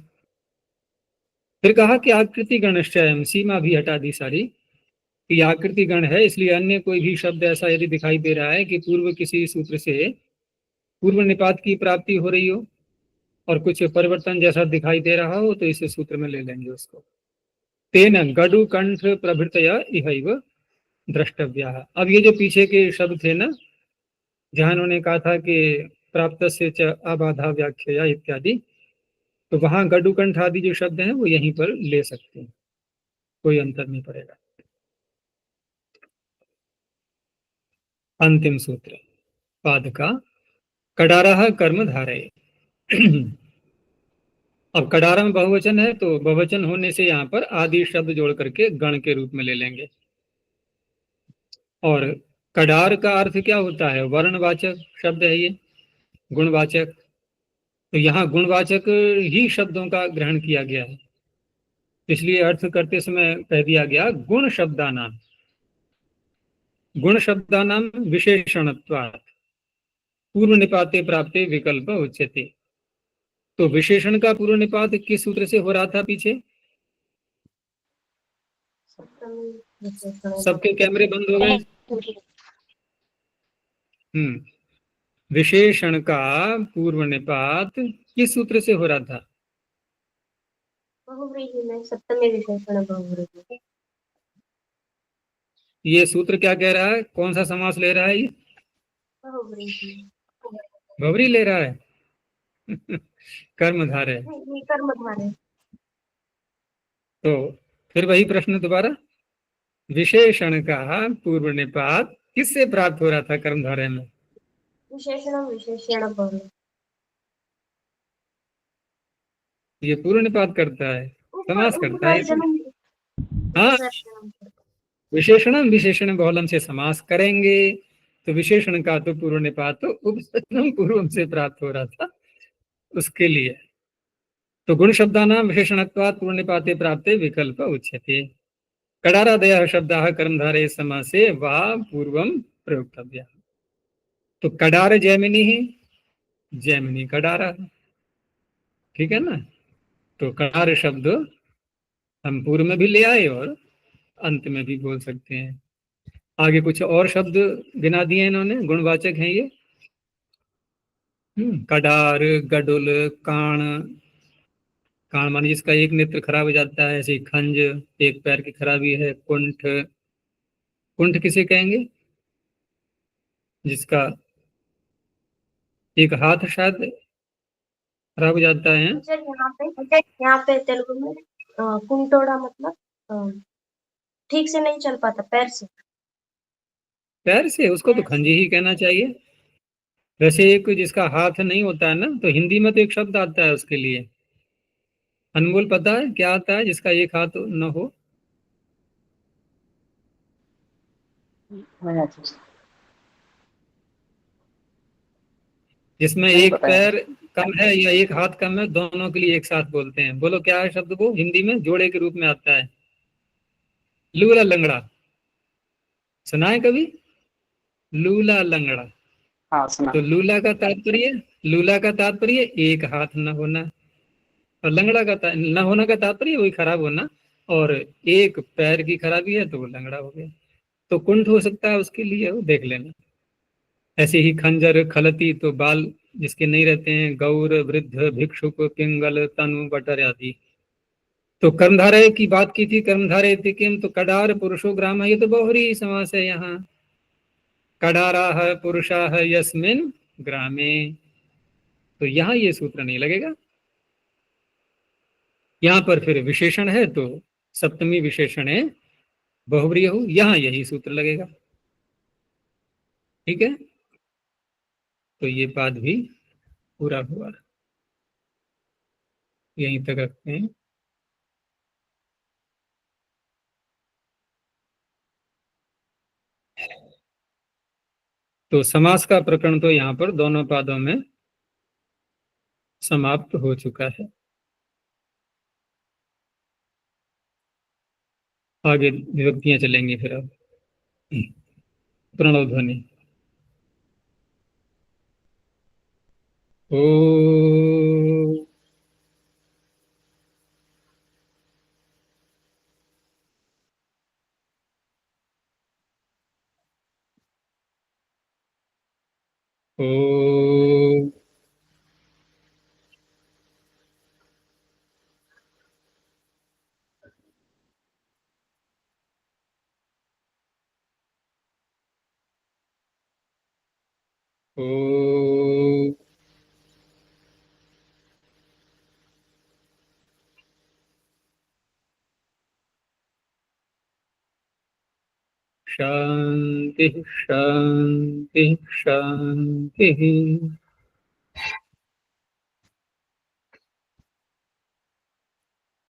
फिर कहा कि आकृति गणश्चयम, सीमा भी हटा दी सारी, कि आकृति गण है, इसलिए अन्य कोई भी शब्द ऐसा यदि दिखाई दे रहा है कि पूर्व किसी सूत्र से पूर्व निपात की प्राप्ति हो रही हो और कुछ परिवर्तन जैसा दिखाई दे रहा हो, तो इस सूत्र में ले लेंगे उसको। तेन गडु कंठ प्रभृतया इहैव द्रष्टव्या। अब ये जो पीछे के शब्द थे ना, जहां उन्होंने कहा था कि प्राप्त से च अबाधा व्याख्या इत्यादि, तो वहां गडु कंठ आदि जो शब्द हैं वो यहीं पर ले सकते हैं, कोई अंतर नहीं पड़ेगा। अंतिम सूत्र पाद का, कडारः कर्म धारय। अब कडारा में बहुवचन है, तो बहुवचन होने से यहाँ पर आदि शब्द जोड़ करके गण के रूप में ले लेंगे। और कडार का अर्थ क्या होता है? वर्णवाचक शब्द है ये, गुणवाचक। तो यहाँ गुणवाचक ही शब्दों का ग्रहण किया गया है, इसलिए अर्थ करते समय कह दिया गया गुण शब्दानाम, गुण शब्दानाम विशेषणत्वात् पूर्व निपाते प्राप्ते विकल्प उच्यते। तो विशेषण का पूर्व निपात किस सूत्र से हो रहा था पीछे? सबके कैमरे बंद हो गए। विशेषण का पूर्व निपात किस सूत्र से हो रहा था? बहुव्रीहि में सप्तमी विशेषण बहुव्रीहि। ये सूत्र क्या कह रहा है? कौन सा समास ले रहा है ये? बहुव्रीहि। बहुव्रीहि ले रहा है। कर्मधारय। नहीं, कर्मधारय। तो फिर वही प्रश्न दोबारा, विशेषण का पूर्व निपात किससे प्राप्त हो रहा था कर्मधारय में? विशेषणम विशेषण बहु। ये पूर्व निपात करता है, समास करता है। उपसर्जनम हाँ, उपसर्जनम। विशेषणम विशेषण बहुलम से समास करेंगे तो विशेषण का तो पूर्व निपात तो उपसर्जनम पूर्वम से प्राप्त हो रहा था, उसके लिए तो गुण शब्दानां विशेषणत्वात् पूर्व निपाते प्राप्ते विकल्प उच्यते। कडारादयः शब्दाः कर्मधारये समासे वा पूर्वं प्रयोक्तव्याः। तो कडार जैमिनी ही, जैमिनी कडारा, ठीक है ना। तो कडार शब्द हम पूर्व में भी ले आए और अंत में भी बोल सकते हैं। आगे कुछ और शब्द गिना दिए इन्होंने, गुणवाचक हैं ये। कडार, गडुल, काण। काण माने जिसका एक नेत्र खराब हो जाता है, ऐसे खंज एक पैर की खराबी है। कुंठ, कुंठ किसे कहेंगे? जिसका एक हाथ शायद खराब हो जाता है। टीचर यहाँ पे तेलुगु में कुंटोड़ा मतलब ठीक से नहीं चल पाता पैर से। पैर से, उसको तो खंजी ही कहना चाहिए। वैसे एक जिसका हाथ नहीं होता है ना, तो हिंदी में तो एक शब्द आता है उसके लिए। अनमोल पता है क्या आता है जिसका एक हाथ न हो? नहीं आचार्य। जिसमें नहीं एक बताया। पैर कम है या एक हाथ कम है, दोनों के लिए एक साथ बोलते हैं। बोलो क्या है शब्द, वो हिंदी में जोड़े के रूप में आता है। लूला लंगड़ा, सुना है कभी? लूला लंगड़ा। हाँ सुना। तो लूला का तात्पर्य एक हाथ न होना, और लंगड़ा का न होना का तात्पर्य वही खराब होना, और एक पैर की खराबी है तो वो लंगड़ा हो गया। तो कुंठ हो सकता है उसके लिए, वो देख लेना। ऐसे ही खंजर, खलती तो बाल जिसके नहीं रहते हैं। गौर, वृद्ध, भिक्षुक, पिंगल, तनु, बटर आदि। तो कर्मधारय की बात की थी, कर्मधारय इति किम, तो कडार पुरुषो ग्राम, ये तो बहुरी समास है यहाँ। कडाराह पुरुषाह यस्मिन ग्रामे, तो यहाँ ये सूत्र नहीं लगेगा। यहाँ पर फिर विशेषण है तो सप्तमी विशेषण है बहुव्रीहि हो, यहाँ यही सूत्र लगेगा। ठीक है, तो ये बात भी पूरा हुआ, यहीं तक रखते हैं। तो समास का प्रकरण तो यहाँ पर दोनों पादों में समाप्त हो चुका है। आगे विभक्तियां चलेंगी फिर अब। प्रणव ध्वनि। ओ ओ ओ शांति शांति शांति।